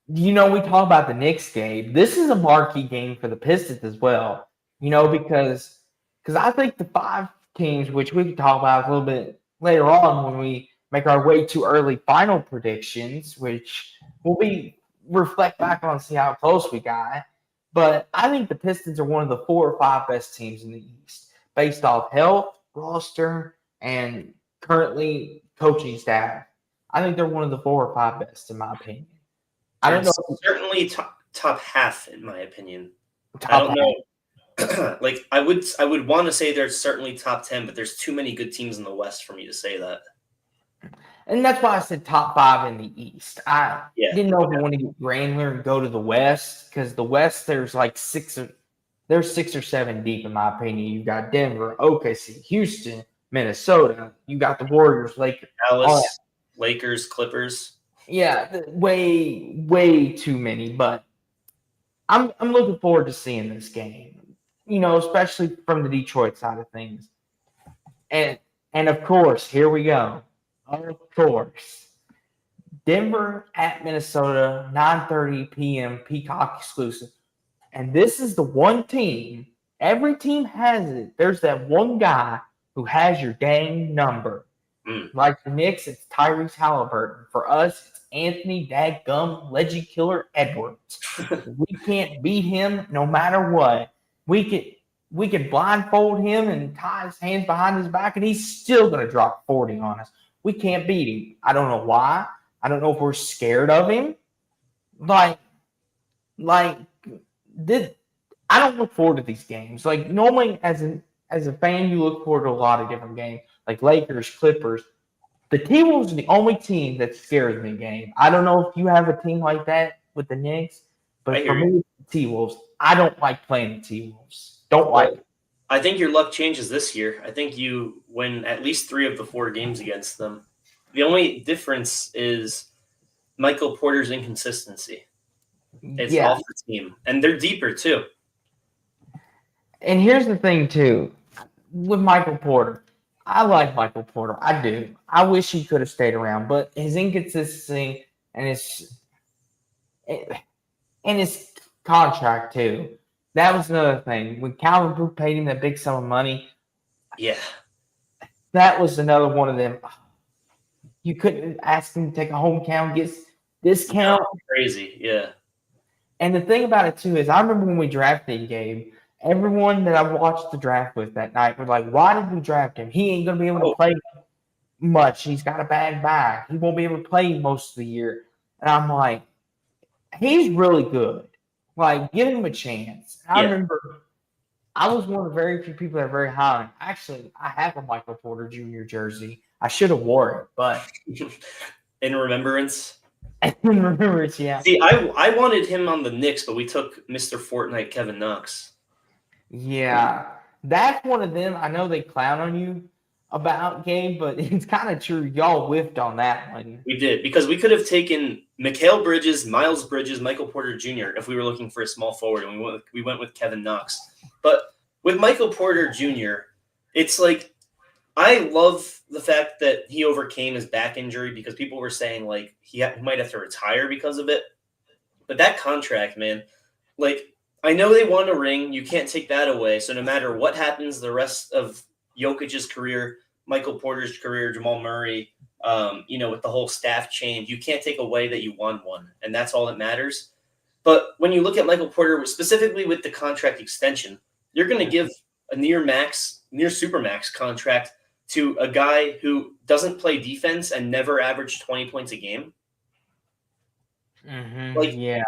we talk about the Knicks game. This is a marquee game for the Pistons as well, because I think the 5 teams, which we can talk about a little bit later on when we make our way to early final predictions, which will be reflect back on and see how close we got. But I think the Pistons are one of the 4 or 5 best teams in the East based off health, roster, and currently coaching staff. I think they're one of the 4 or 5 best, in my opinion. I don't It's know. certainly top half, in my opinion. I Top don't half. know. Like I would want to say there's certainly top 10, but there's too many good teams in the West for me to say that. And that's why I said top 5 in the East. I Yeah, didn't know if we want to get granular and go to the West, because the West there's like 6 or 7 deep, in my opinion. You got Denver, OKC, Houston, Minnesota. You got the Warriors, Lakers, all that. Dallas, Lakers, Clippers. Yeah, way too many. But I'm looking forward to seeing this game. Especially from the Detroit side of things. And of course, here we go. Of course. Denver at Minnesota, 9:30 p.m. Peacock exclusive. And this is the one team, every team has it. There's that one guy who has your dang number. Like the Knicks, it's Tyrese Halliburton. For us, it's Anthony Dadgum Legend Killer Edwards. We can't beat him no matter what. We could blindfold him and tie his hands behind his back, and he's still going to drop 40 on us. We can't beat him. I don't know why. I don't know if we're scared of him. Like this, I don't look forward to these games. Like normally, as a fan, you look forward to a lot of different games, like Lakers, Clippers. The T-Wolves are the only team that scares me. Game. I don't know if you have a team like that with the Knicks, but for me, the T-Wolves. I don't like playing the T-Wolves. Don't like it. I think your luck changes this year. I think you win at least 3 of the 4 games against them. The only difference is Michael Porter's inconsistency. It's off the team, and they're deeper too. And here's the thing too, with Michael Porter. I like Michael Porter. I do. I wish he could have stayed around, but his inconsistency and his contract too. That was another thing. When Calvin Booth paid him that big sum of money, yeah, that was another one of them. You couldn't ask him to take a hometown discount. Crazy, yeah. And the thing about it too is, I remember when we drafted Gabe. Everyone that I watched the draft with that night were like, "Why did we draft him? He ain't gonna be able to play much. He's got a bad back. He won't be able to play most of the year." And I'm like, he's really good. Like, give him a chance. I remember I was one of the very few people that are very high on him. Actually, I have a Michael Porter Jr. jersey. I should have wore it, but in remembrance. In remembrance, yeah. See, I wanted him on the Knicks, but we took Mr. Fortnite Kevin Knox. Yeah, that's one of them. I know they clown on you about Gabe, but it's kind of true. Y'all whiffed on that one. We did, because we could have taken Mikal Bridges, Miles Bridges, Michael Porter Jr. if we were looking for a small forward, and we went with Kevin Knox. But with Michael Porter Jr., it's like, I love the fact that he overcame his back injury, because people were saying like he might have to retire because of it. But that contract, man, like, I know they won a ring. You can't take that away. So no matter what happens the rest of Jokic's career, Michael Porter's career, Jamal Murray, with the whole staff change, you can't take away that you won one. And that's all that matters. But when you look at Michael Porter, specifically with the contract extension, you're going to give a near supermax contract to a guy who doesn't play defense and never averaged 20 points a game. Yeah.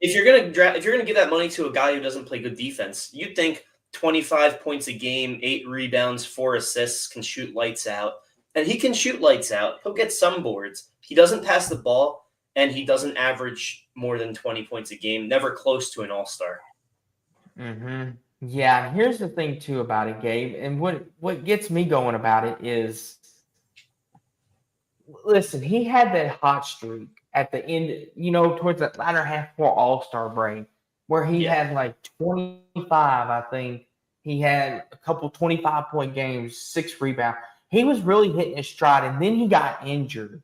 If you're gonna give that money to a guy who doesn't play good defense, you'd think 25 points a game, 8 rebounds, 4 assists, can shoot lights out. And he can shoot lights out. He'll get some boards. He doesn't pass the ball, and he doesn't average more than 20 points a game, never close to an all-star. Yeah, and here's the thing too about it, Gabe, and what gets me going about it is, listen, he had that hot streak at the end, towards the latter half for All-Star break, where he had like 25, I think. He had a couple 25-point games, 6 rebounds. He was really hitting his stride, and then he got injured.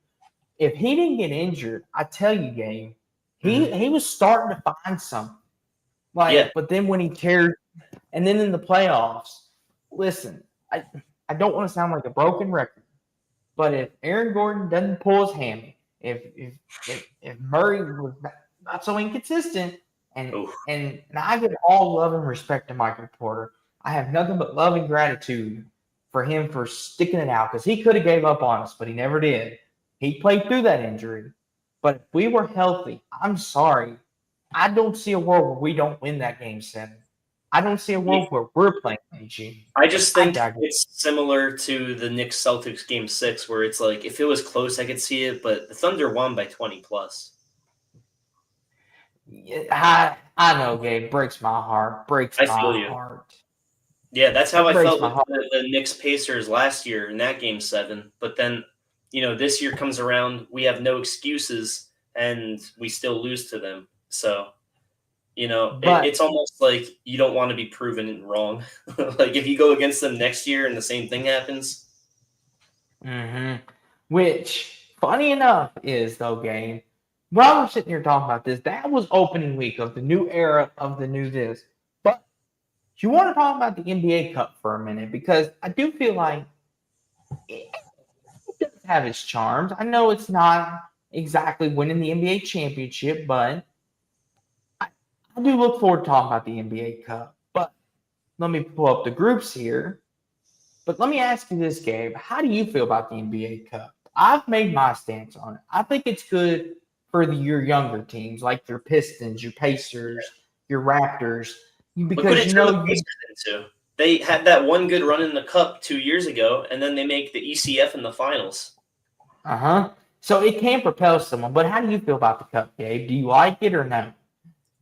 If he didn't get injured, I tell you, Gabe, he was starting to find something. But then when he tears, and then in the playoffs, listen, I don't want to sound like a broken record, but if Aaron Gordon doesn't pull his hammy, if Murray was not so inconsistent, And Oh, and I give all love and respect to Michael Porter. I have nothing but love and gratitude for him for sticking it out because he could have gave up on us, but he never did. He played through that injury. But if we were healthy, I'm sorry. I don't see a world where we don't win that game 7. I don't see a world where we're playing PG. I just I think digress. it's similar to the Knicks Celtics game 6, where it's like if it was close, I could see it, but the Thunder won by 20 plus. I know, Gabe. Breaks my heart. Breaks I my feel you. heart. Yeah, that's how It I breaks felt my with heart. the Knicks Pacers last year in that game 7. But then, this year comes around, we have no excuses, and we still lose to them. So, But it's almost like you don't want to be proven wrong. Like if you go against them next year and the same thing happens. mhm. Which, funny enough, is though, Gabe. While we're sitting here talking about this, that was opening week of the new era of the new this. But you want to talk about the NBA Cup for a minute because I do feel like it does have its charms. I know it's not exactly winning the NBA championship, but I do look forward to talking about the NBA Cup. But let me pull up the groups here. But let me ask you this, Gabe. How do you feel about the NBA Cup? I've made my stance on it. I think it's good for your younger teams, like your Pistons, your Pacers, your Raptors, Look what because it turned the Pacers into. They had that one good run in the Cup 2 years ago, and then they make the ECF in the finals. So it can propel someone. But how do you feel about the Cup, Gabe? Do you like it or no?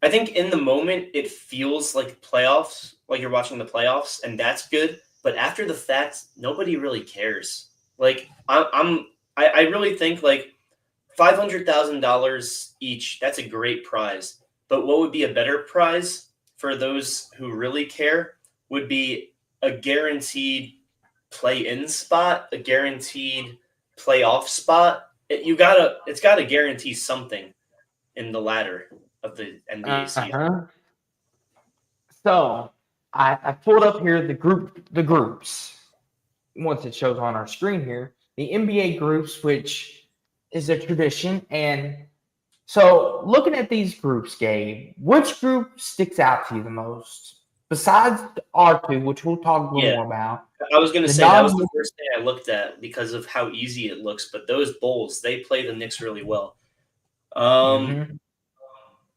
I think in the moment it feels like playoffs, like you're watching the playoffs, and that's good. But after the fact, nobody really cares. Like I really think like $500,000 each. That's a great prize. But what would be a better prize for those who really care would be a guaranteed play-in spot, a guaranteed playoff spot. It's gotta guarantee something in the ladder of the NBA season. Uh-huh. So I pulled up here the groups. Once it shows on our screen here, the NBA groups, which is a tradition. And so looking at these groups, Gabe, which group sticks out to you the most? Besides our two, which we'll talk a little Yeah, more about. I was gonna The say that was non the first thing I looked at because of how easy it looks. But those Bulls, they play the Knicks really well. Um, Mhm.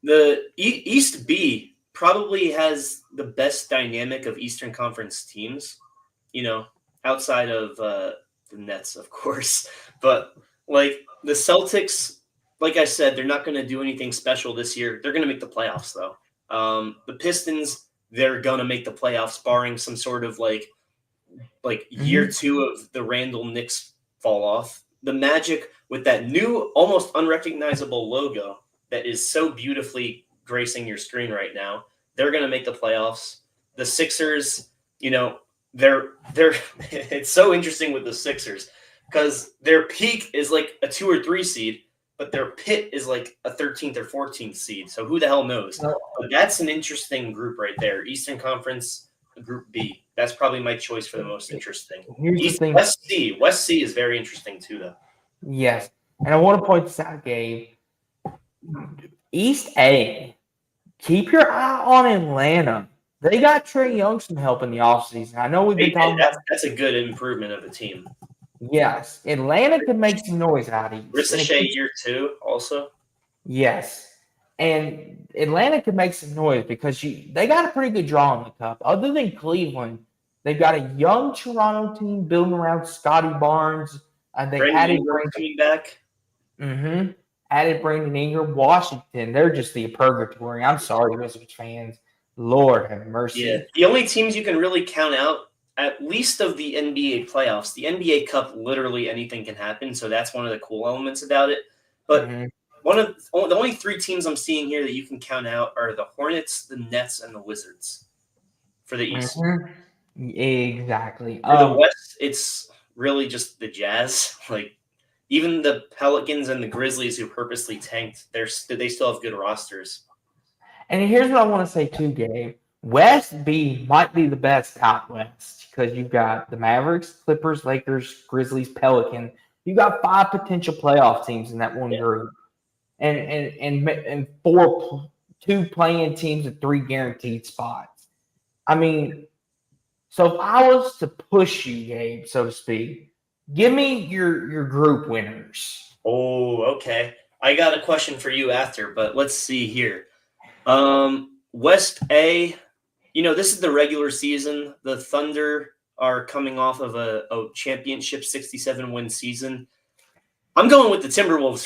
the East B probably has the best dynamic of Eastern Conference teams. You know, outside of the Nets, of course. But like the Celtics, like I said, they're not going to do anything special this year. They're going to make the playoffs, though. The Pistons, they're going to make the playoffs, barring some sort of like year Mhm. 2 of the Randall Knicks fall off. The Magic with that new, almost unrecognizable logo that is so beautifully gracing your screen right now, they're going to make the playoffs. The Sixers, you know, they're it's so interesting with the Sixers because their peak is like a 2 or 3 seed, but their pit is like a 13th or 14th seed. So who the hell knows? So But that's an interesting group right there. Eastern Conference Group B. That's probably my choice for the most interesting. here's the East thing. West C. West C is very interesting too, though. Yes. And I want to point this out, Gabe. East A, keep your eye on Atlanta. They got Trey Young some help in the offseason. I know we've They been did. talking about. That's a good improvement of the team. Yes, Atlanta could make some noise out east, and it Ricochet could, year 2 also. yes, and Atlanta could make some noise because they got a pretty good draw in the cup. Other than Cleveland, they've got a young Toronto team building around Scotty Barnes. They Brandon added Ingram coming back. mm-hmm, added Brandon Ingram, Washington. They're just the purgatory. I'm sorry, Wizards fans. Lord have Yeah. mercy. The only teams you can really count out, at least of the NBA playoffs, the NBA Cup, literally anything can happen. So that's one of the cool elements about it. But Mm-hmm. the only 3 teams I'm seeing here that you can count out are the Hornets, the Nets, and the Wizards for the East. Mm-hmm. Exactly. For the West, it's really just the Jazz. Like even the Pelicans and the Grizzlies, who purposely tanked, they still have good rosters. And here's what I want to say too, Gabe. West B might be the best out west because you've got the Mavericks, Clippers, Lakers, Grizzlies, Pelican. You got 5 potential playoff teams in that one Yeah. group, and 4 2 playing teams and 3 guaranteed spots. I mean, so if I was to push you, Gabe, so to speak, give me your group winners. Oh, okay. I got a question for you after, but let's see here. West A, this is the regular season. The Thunder are coming off of a championship 67-win season. I'm going with the Timberwolves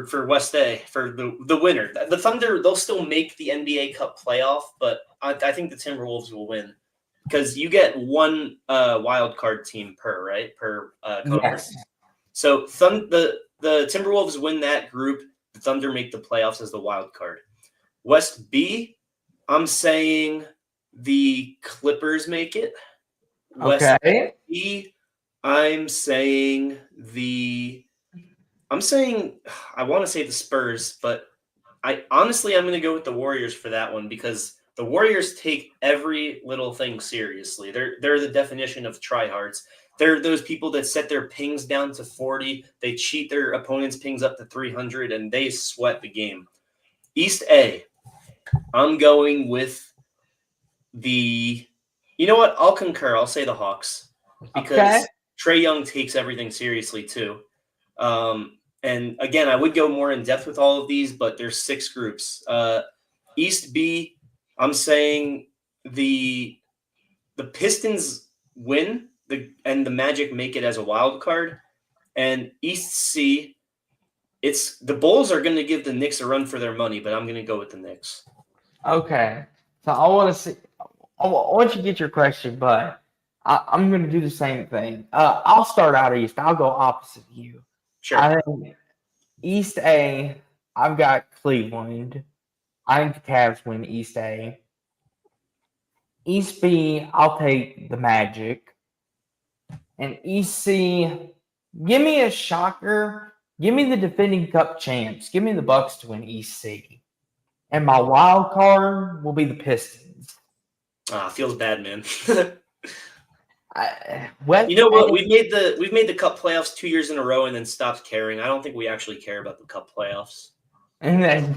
for West A for the winner. The Thunder, they'll still make the NBA Cup playoff, but I think the Timberwolves will win because you get one wild card team per conference. Yes. So the Timberwolves win that group. The Thunder make the playoffs as the wild card. West B, I'm saying the Clippers make it. West Okay. B, I want to say the Spurs, but I'm going to go with the Warriors for that one because the Warriors take every little thing seriously. They're the definition of tryhards. They're those people that set their pings down to 40. They cheat their opponent's pings up to 300, and they sweat the game. East A, I'm going with the – you know what? I'll concur. I'll say the Hawks because Trae Young takes everything seriously too. And again, I would go more in depth with all of these, but there's 6 groups. East B, I'm saying the Pistons win and the Magic make it as a wild card. And East C, it's the Bulls are going to give the Knicks a run for their money, but I'm going to go with the Knicks. Okay. So I want to see. I want you to get your question, but I'm going to do the same thing. I'll start out East. I'll go opposite of you. Sure. I think East A, I've got Cleveland. I think the Cavs win East A. East B, I'll take the Magic. And East C, give me a shocker. Give me the defending Cup champs. Give me the Bucks to win East C. And my wild card will be the Pistons. Feels bad, man. You know what? We've made the Cup playoffs 2 years in a row and then stopped caring. I don't think we actually care about the Cup playoffs. And then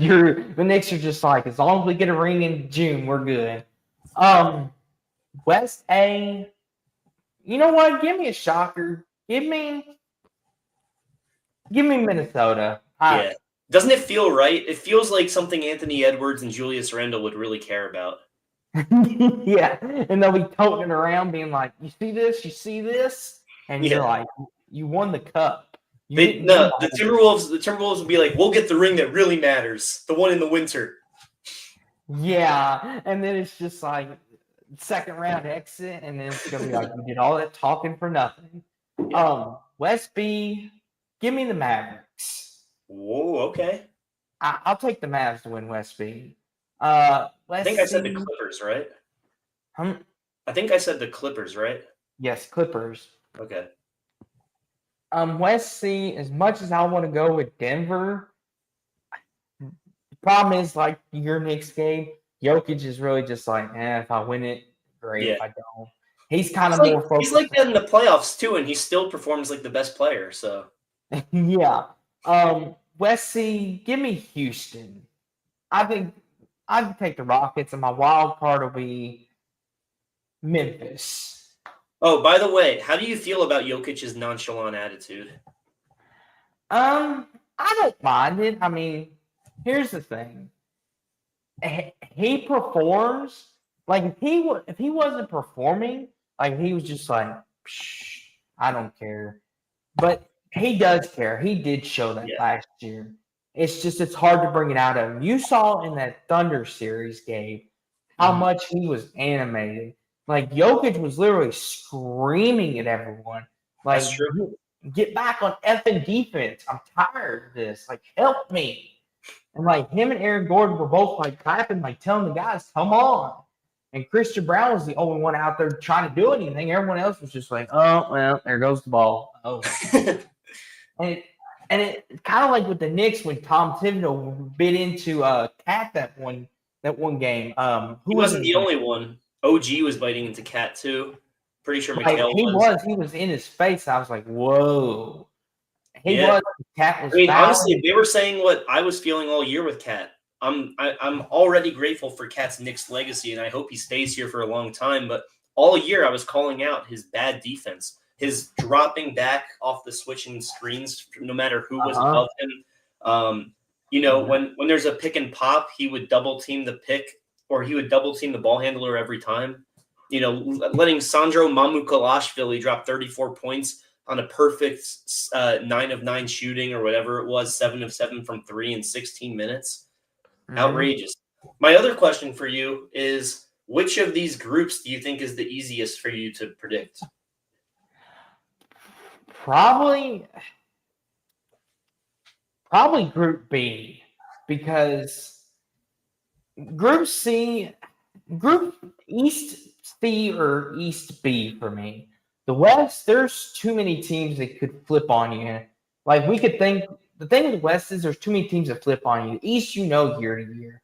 the Knicks are just like, as long as we get a ring in June, we're good. West A, you know what? Give me a shocker. Give me Minnesota. Yeah. Doesn't it feel right? It feels like something Anthony Edwards and Julius Randle would really care about. Yeah, and they'll be toting around being like, you see this? You see this? And you're like, you won the cup. The Timberwolves would be like, we'll get the ring that really matters, the one in the winter. Yeah, and then it's just like second round exit, and then it's gonna be like, you did all that talking for nothing. West B, give me the Mavericks. Whoa, okay. I'll take the Mavs to win West B. I think I said the Clippers, right? I think I said the Clippers, right? Yes, Clippers. Okay. West C, as much as I want to go with Denver, the problem is like your Knicks game, Jokic is really just like, if I win it, great. If I don't, he's kind of more focused. He's like that in the playoffs too, and he still performs like the best player. So yeah. West C, give me Houston. I think I'd take the Rockets, and my wild card will be Memphis. Oh, by the way, how do you feel about Jokic's nonchalant attitude? I don't mind it. I mean, here's the thing. He performs like if he wasn't performing, like he was just like, I don't care. But he does care. He did show that last year. It's just it's hard to bring it out of him. You saw in that Thunder series, Gabe, how much he was animated. Like Jokic was literally screaming at everyone. Like, that's true. Get back on effing defense. I'm tired of this. Like, help me. And like him and Aaron Gordon were both like clapping, like telling the guys, come on. And Christian Brown was the only one out there trying to do anything. Everyone else was just like, oh, well, there goes the ball. Oh. and it kind of like with the Knicks when Tom Thibodeau bit into Cat that one game. He wasn't the only one. OG was biting into Cat too. Pretty sure Mikhail was. He was in his face. I was like, whoa. Cat was. I mean, honestly, they were saying what I was feeling all year with Cat. I'm already grateful for Cat's Knicks legacy, and I hope he stays here for a long time. But all year I was calling out his bad defense, his dropping back off the switching screens, no matter who was Uh-huh. above him. When there's a pick and pop, he would double team the pick, or he would double team the ball handler every time. Letting Sandro Mamukelashvili drop 34 points on a perfect 9 of 9 shooting or whatever it was, 7 of 7 from 3 in 16 minutes. Outrageous. My other question for you is, which of these groups do you think is the easiest for you to predict? Probably Group B, because Group East C or East B for me. The West, there's too many teams that could flip on you. Like we could think the thing with the West is there's too many teams that flip on you. East, year to year.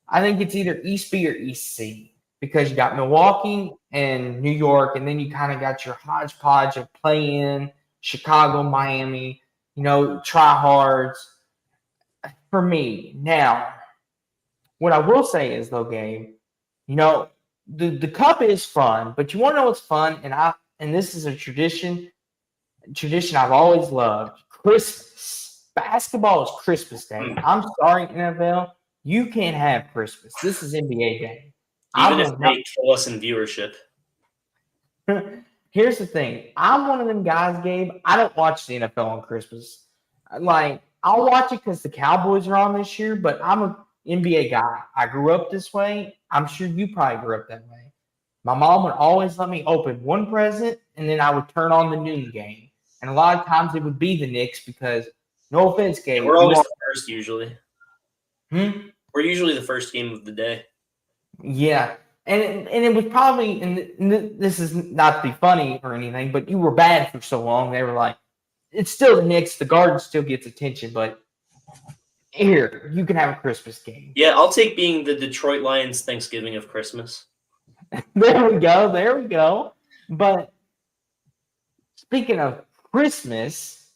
I think it's either East B or East C, because you got Milwaukee and New York, and then you kind of got your hodgepodge of play-in, Chicago, Miami, tryhards. For me, now, what I will say is, though, Gabe, the cup is fun, but you want to know what's fun? And this is a tradition I've always loved. Christmas. Basketball is Christmas Day. I'm sorry, NFL. You can't have Christmas. This is NBA Day. Even if they kill us in viewership. Here's the thing. I'm one of them guys, Gabe. I don't watch the NFL on Christmas. Like, I'll watch it because the Cowboys are on this year, but I'm an NBA guy. I grew up this way. I'm sure you probably grew up that way. My mom would always let me open one present, and then I would turn on the noon game. And a lot of times it would be the Knicks because, no offense, Gabe. We're always the first usually. We're usually the first game of the day. Yeah. And it was probably, and this is not to be funny or anything, but you were bad for so long. They were like, it's still the Knicks. The Garden still gets attention, but here, you can have a Christmas game. Yeah, I'll take being the Detroit Lions Thanksgiving of Christmas. There we go. But speaking of Christmas,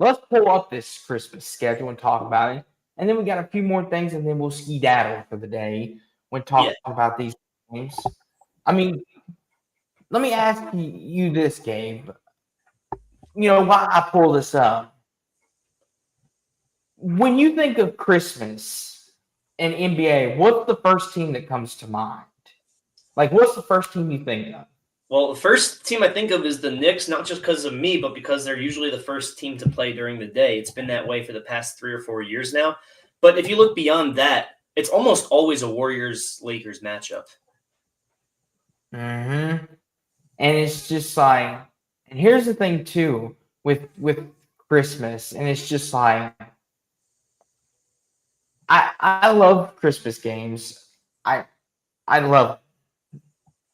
let's pull up this Christmas schedule and talk about it. And then we got a few more things, and then we'll skedaddle for the day when talking about these games. I mean, let me ask you this, Gabe. Why I pull this up. When you think of Christmas and NBA, what's the first team that comes to mind? Like, what's the first team you think of? Well, the first team I think of is the Knicks, not just because of me, but because they're usually the first team to play during the day. It's been that way for the past 3 or 4 years now. But if you look beyond that, it's almost always a Warriors-Lakers matchup. And it's just like, and here's the thing too with Christmas, and it's just like, I love Christmas games. I love it.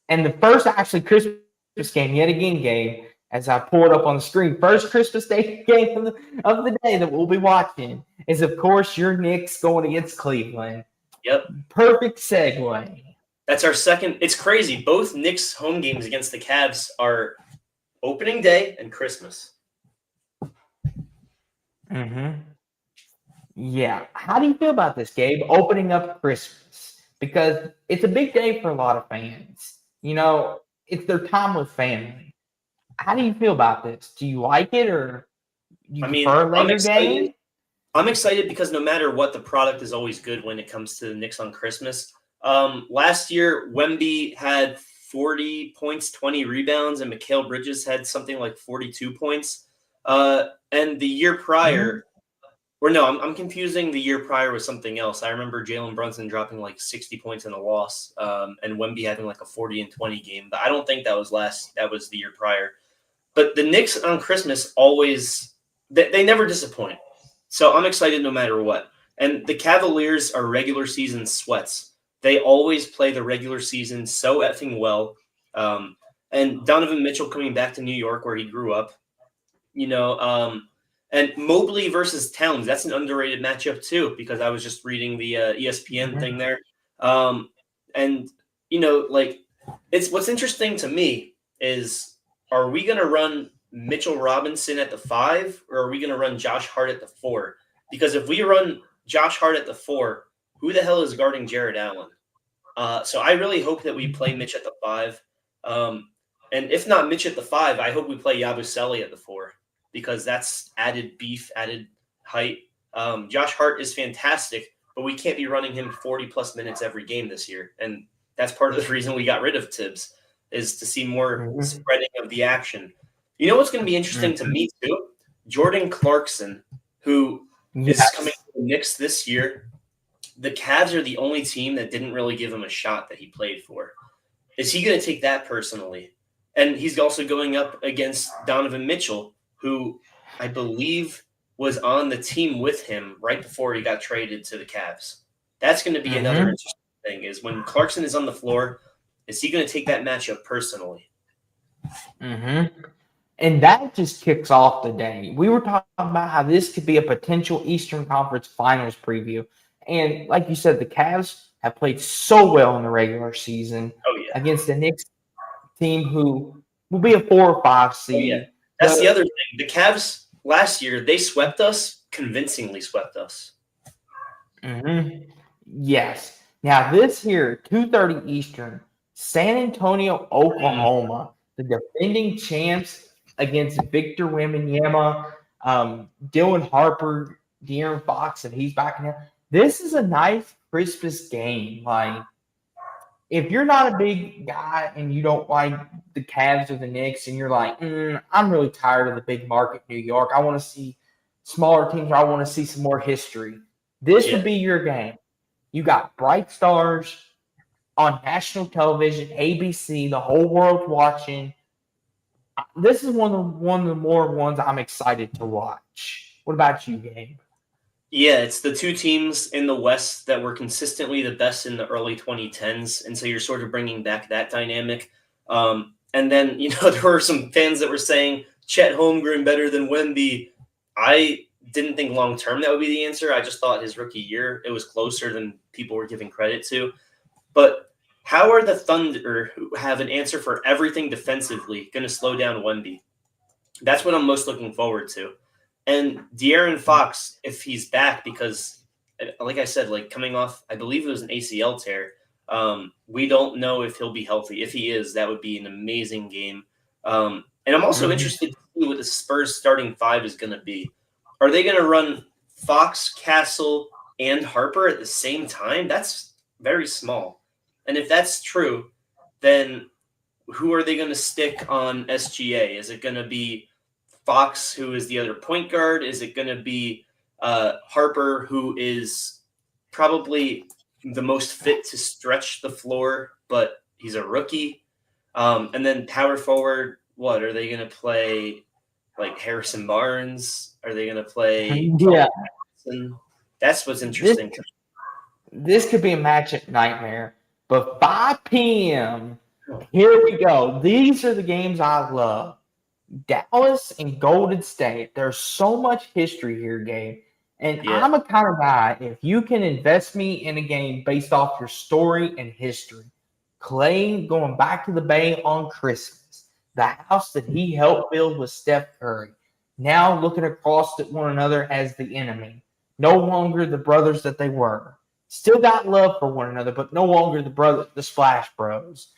And the first actually Christmas game, yet again, Gabe, as I pull it up on the screen, first Christmas Day game of the day that we'll be watching is, of course, your Knicks going against Cleveland. Yep. Perfect segue. That's our second. It's crazy. Both Knicks home games against the Cavs are opening day and Christmas. Yeah. How do you feel about this, Gabe? Opening up Christmas, because it's a big day for a lot of fans. It's their time with family. How do you feel about this? Do you like it, or do you prefer later game? I'm excited because no matter what, the product is always good when it comes to the Knicks on Christmas. Last year, Wemby had 40 points, 20 rebounds, and Mikal Bridges had something like 42 points. And the year prior, or no, I'm confusing the year prior with something else. I remember Jalen Brunson dropping like 60 points in a loss, and Wemby having like a 40 and 20 game. But I don't think that was the year prior. But the Knicks on Christmas always, they never disappoint. So I'm excited no matter what. And the Cavaliers are regular season sweats. They always play the regular season so effing well. And Donovan Mitchell coming back to New York where he grew up, and Mobley versus Towns, that's an underrated matchup too, because I was just reading the ESPN thing there. It's what's interesting to me is, are we going to run Mitchell Robinson at the 5, or are we going to run Josh Hart at the 4? Because if we run Josh Hart at the 4, who the hell is guarding Jared Allen? So I really hope that we play Mitch at the 5. And if not Mitch at the 5, I hope we play Yabusele at the 4 because that's added beef, added height. Josh Hart is fantastic, but we can't be running him 40-plus minutes every game this year. And that's part of the reason we got rid of Tibbs is to see more spreading of the action. You know what's going to be interesting to me, too? Jordan Clarkson, who is coming to the Knicks this year. The Cavs are the only team that didn't really give him a shot that he played for. Is he going to take that personally? And he's also going up against Donovan Mitchell, who I believe was on the team with him right before he got traded to the Cavs. That's going to be another interesting thing is when Clarkson is on the floor, is he going to take that matchup personally? And that just kicks off the day. We were talking about how this could be a potential Eastern Conference Finals preview. And like you said, the Cavs have played so well in the regular season against the Knicks team who will be a 4 or 5 seed. That's the other thing. The Cavs last year, they swept us, convincingly swept us. Yes. Now this here, 2:30 Eastern, San Antonio, Oklahoma, the defending champs against Victor Wembanyama, Dylan Harper, De'Aaron Fox, and he's back now. This is a nice Christmas game. Like, if you're not a big guy and you don't like the Cavs or the Knicks, and you're like, I'm really tired of the big market New York. I want to see smaller teams. I want to see some more history. This would be your game. You got bright stars on national television, ABC, the whole world watching. This is one of the more ones I'm excited to watch. What about you, Gabe? Yeah, it's the two teams in the West that were consistently the best in the early 2010s, and so you're sort of bringing back that dynamic. And then, there were some fans that were saying Chet Holmgren better than Wemby. I didn't think long-term that would be the answer. I just thought his rookie year, it was closer than people were giving credit to. But how are the Thunder, who have an answer for everything defensively, going to slow down Wemby? That's what I'm most looking forward to. And De'Aaron Fox, if he's back, because, like I said, coming off, I believe it was an ACL tear, we don't know if he'll be healthy. If he is, that would be an amazing game. And I'm also interested to see what the Spurs starting 5 is going to be. Are they going to run Fox, Castle, and Harper at the same time? That's very small. And if that's true, then who are they going to stick on SGA? Is it going to be Fox, who is the other point guard? Is it going to be Harper, who is probably the most fit to stretch the floor, but he's a rookie? And then power forward, what? Are they going to play Harrison Barnes? Are they going to play Jackson? That's what's interesting. This could be a matchup nightmare. But 5 p.m., here we go. These are the games I love. Dallas and Golden State. There's so much history here, Gabe. And I'm a kind of guy, if you can invest me in a game based off your story and history, Clay going back to the Bay on Christmas, the house that he helped build with Steph Curry, now looking across at one another as the enemy, no longer the brothers that they were. Still got love for one another, but no longer the Splash Bros.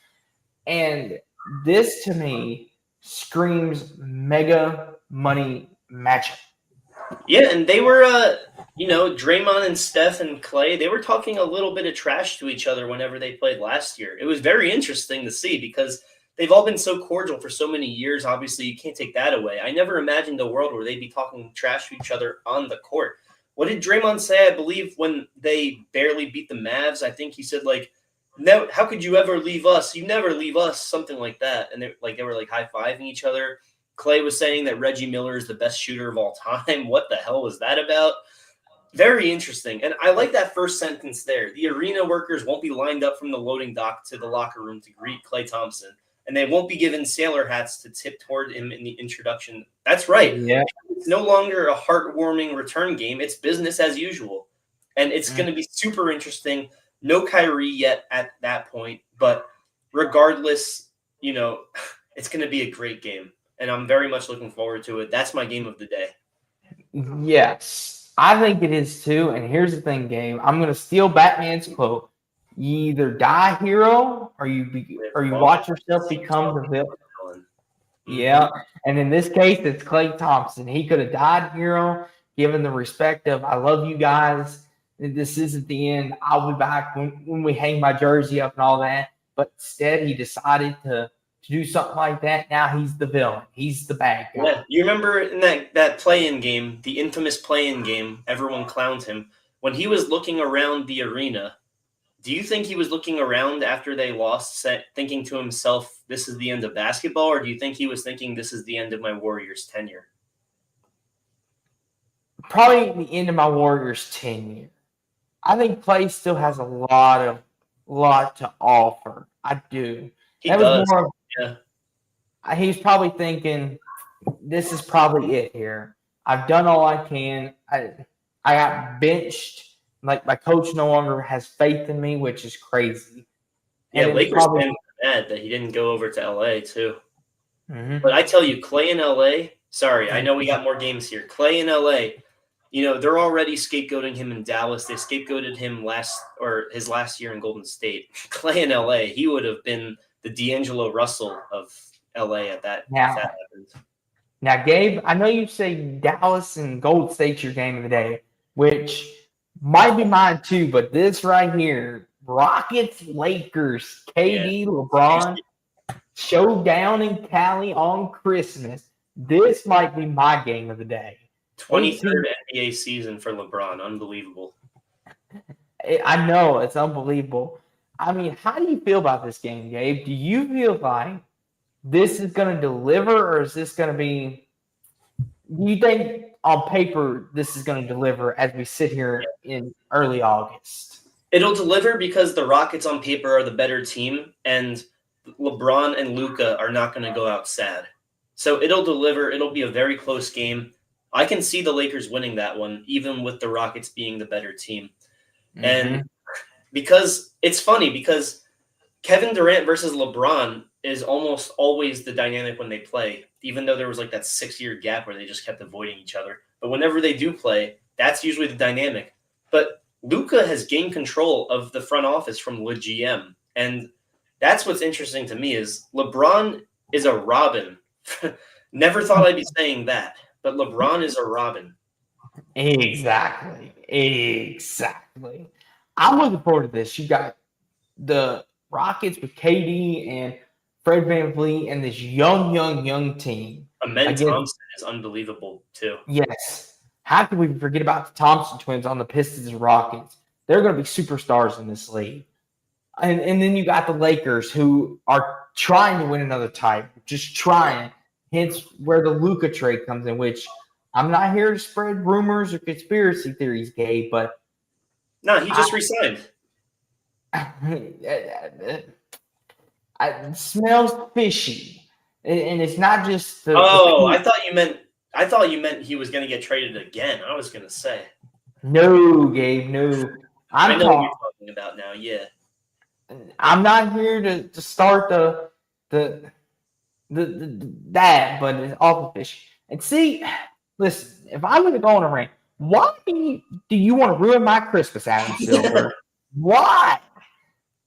And this, to me, screams mega money matchup. Yeah, and they were, Draymond and Steph and Clay, they were talking a little bit of trash to each other whenever they played last year. It was very interesting to see because they've all been so cordial for so many years. Obviously, you can't take that away. I never imagined a world where they'd be talking trash to each other on the court. What did Draymond say, I believe, when they barely beat the Mavs? I think he said, no, how could you ever leave us? You never leave us, something like that. And they were high-fiving each other. Clay was saying that Reggie Miller is the best shooter of all time. What the hell was that about? Very interesting. And I like that first sentence there. The arena workers won't be lined up from the loading dock to the locker room to greet Klay Thompson. And they won't be given sailor hats to tip toward him in the introduction. That's right. Yeah. It's no longer a heartwarming return game. It's business as usual. And it's going to be super interesting. No Kyrie yet at that point. But regardless, it's going to be a great game. And I'm very much looking forward to it. That's my game of the day. Yes. I think it is too. And here's the thing, Gabe. I'm going to steal Batman's quote. You either die a hero or you watch yourself become the villain. Yeah. And in this case, it's Klay Thompson. He could have died hero, given the respect of I love you guys. This isn't the end. I'll be back when we hang my jersey up and all that. But instead, he decided to do something like that. Now he's the villain. He's the bad guy. Yeah, you remember in that play-in game, the infamous play-in game, everyone clowned him. When he was looking around the arena, do you think he was looking around after they lost, thinking to himself, this is the end of basketball, or do you think he was thinking, this is the end of my Warriors tenure? Probably the end of my Warriors tenure. I think Klay still has a lot to offer. I do. He does. Yeah. He's probably thinking, this is probably it here. I've done all I can. I got benched. Like, my coach no longer has faith in me, which is crazy. Yeah, Lakers fans are mad that he didn't go over to LA too. Mm-hmm. But I tell you, Klay in LA, sorry, I know we got more games here. Klay in LA, they're already scapegoating him in Dallas. They scapegoated him his last year in Golden State. Klay in LA, he would have been the D'Angelo Russell of LA at that. If that happened. Now, Gabe, I know you say Dallas and Golden State's your game of the day, which might be mine too, but this right here, Rockets, Lakers, KD, LeBron, showdown in Cali on Christmas. This might be my game of the day. 23rd NBA season for LeBron. Unbelievable. I know. It's unbelievable. I mean, how do you feel about this game, Gabe? Do you feel like this is going to deliver, or is this going to be – do you think on paper this is going to deliver as we sit here in early August? It'll deliver because the Rockets on paper are the better team, and LeBron and Luka are not going to go out sad. So it'll deliver. It'll be a very close game. I can see the Lakers winning that one, even with the Rockets being the better team. Mm-hmm. And because it's funny, because Kevin Durant versus LeBron is almost always the dynamic when they play, even though there was like that 6-year gap where they just kept avoiding each other. But whenever they do play, that's usually the dynamic. But Luka has gained control of the front office from the GM. And that's what's interesting to me is LeBron is a Robin. Never thought I'd be saying that, but LeBron is a Robin. Exactly. I'm looking forward to this. You got the Rockets with KD and Fred VanVleet and this young team. Amen Thompson is unbelievable too. Yes. How could we forget about the Thompson twins on the Pistons and Rockets? They're going to be superstars in this league. And then you got the Lakers who are trying to win another title, just trying. Hence where the Luka trade comes in, which I'm not here to spread rumors or conspiracy theories, Gabe, but no, he just resigned. It smells fishy, and it's not just. I thought you meant he was going to get traded again. I was going to say. No, Gabe. No. I know what you're talking about now. Yeah. I'm not here to start that, but it's awful fishy. And see, listen, if I'm going to go on a rant, why do you want to ruin my Christmas, Adam Silver? Why?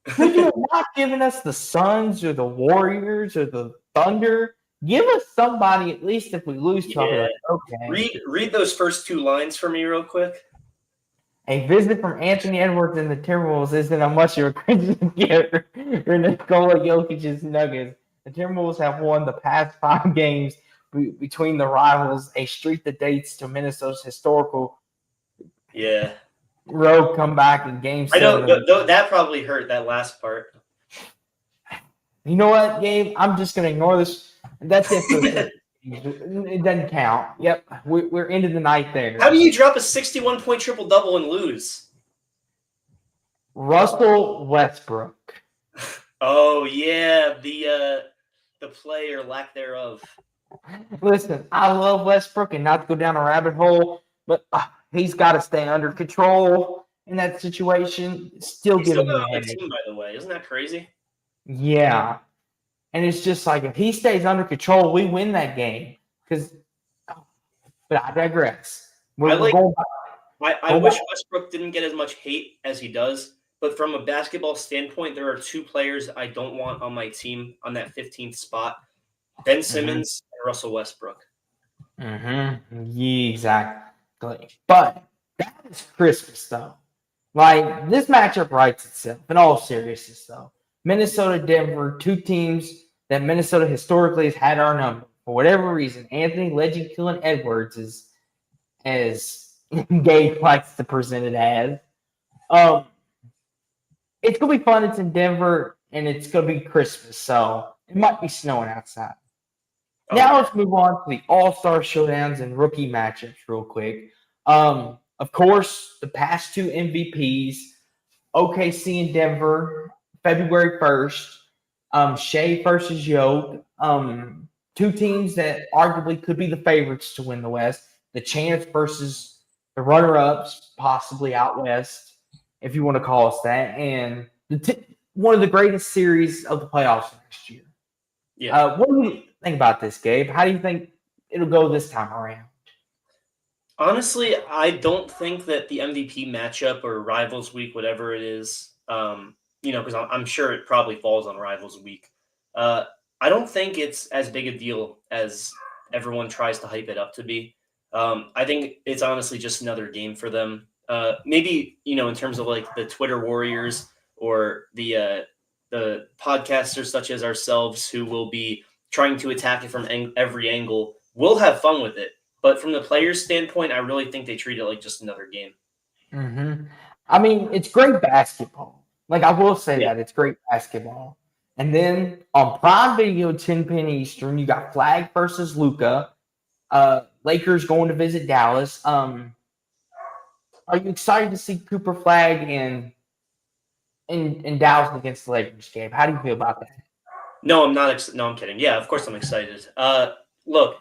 Could you have not given us the Suns or the Warriors or the Thunder? Give us somebody, at least if we lose to them. Okay. Read those first two lines for me real quick. A visit from Anthony Edwards and the Timberwolves isn't a much of a Christmas gift for Nikola Jokic's Nuggets. The Timberwolves have won the past 5 games between the rivals, a streak that dates to Minnesota's historical road comeback in Game 7. I know that probably hurt, that last part. You know what, Gabe? I'm just going to ignore this. That's it for it doesn't count. Yep, we're into the night there. How do you drop a 61-point triple-double and lose? Russell Westbrook. Oh, yeah, the play or lack thereof. Listen, I love Westbrook, and not to go down a rabbit hole, but he's got to stay under control in that situation. He's still giving me a headache. Team, by the way. Isn't that crazy? Yeah. And it's just like, if he stays under control, we win that game. But I digress. I wish Westbrook didn't get as much hate as he does, but from a basketball standpoint, there are two players I don't want on my team on that 15th spot: Ben Simmons and Russell Westbrook. Mm-hmm. Yeah, exactly. But that is Christmas, though. Like, this matchup writes itself in all seriousness, though. Minnesota, Denver, two teams that Minnesota historically has had our number. For whatever reason, Anthony Legend Killing Edwards is as Gabe likes to present it as. Um, it's gonna be fun. It's in Denver, and it's gonna be Christmas, so it might be snowing outside. Oh, Now yeah. let's move on to the All-Star showdowns and rookie matchups real quick. Of course, the past two MVPs, OKC and Denver, February 1st. Shea versus Yoke. Two teams that arguably could be the favorites to win the West. The Chance versus the runner-ups, possibly out west, if you want to call us that. And one of the greatest series of the playoffs next year. Yeah. What do you think about this, Gabe? How do you think it'll go this time around? Honestly, I don't think that the MVP matchup or Rivals Week, whatever it is, because I'm sure it probably falls on Rivals Week. I don't think it's as big a deal as everyone tries to hype it up to be. I think it's honestly just another game for them. Maybe in terms of like the Twitter warriors or the podcasters such as ourselves who will be trying to attack it from every angle, we'll have fun with it. But from the players' standpoint, I really think they treat it like just another game. Mm-hmm. I mean, it's great basketball. Like, I will say Yeah. that. It's great basketball. And then on Prime Video, 10 p.m. Eastern, you got Flag versus Luca. Lakers going to visit Dallas. Are you excited to see Cooper Flag in Dallas against the Lakers, Gabe? How do you feel about that? No, I'm not. No, I'm kidding. Yeah, of course I'm excited. Look,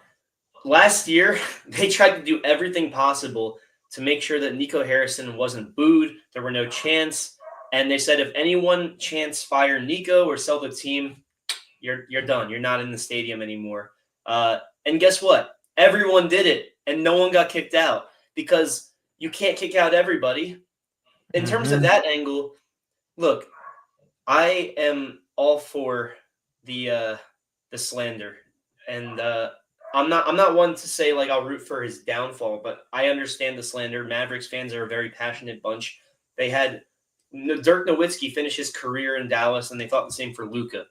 last year they tried to do everything possible to make sure that Nico Harrison wasn't booed. There were no chants, and they said if anyone chants fire Nico or sell the team, you're done. You're not in the stadium anymore. And guess what? Everyone did it, and no one got kicked out because you can't kick out everybody. In terms of that angle, look, I am all for the slander, and I'm not one to say like I'll root for his downfall, but I understand the slander. Mavericks fans are a very passionate bunch. They had Dirk Nowitzki finish his career in Dallas, and they thought the same for Luka.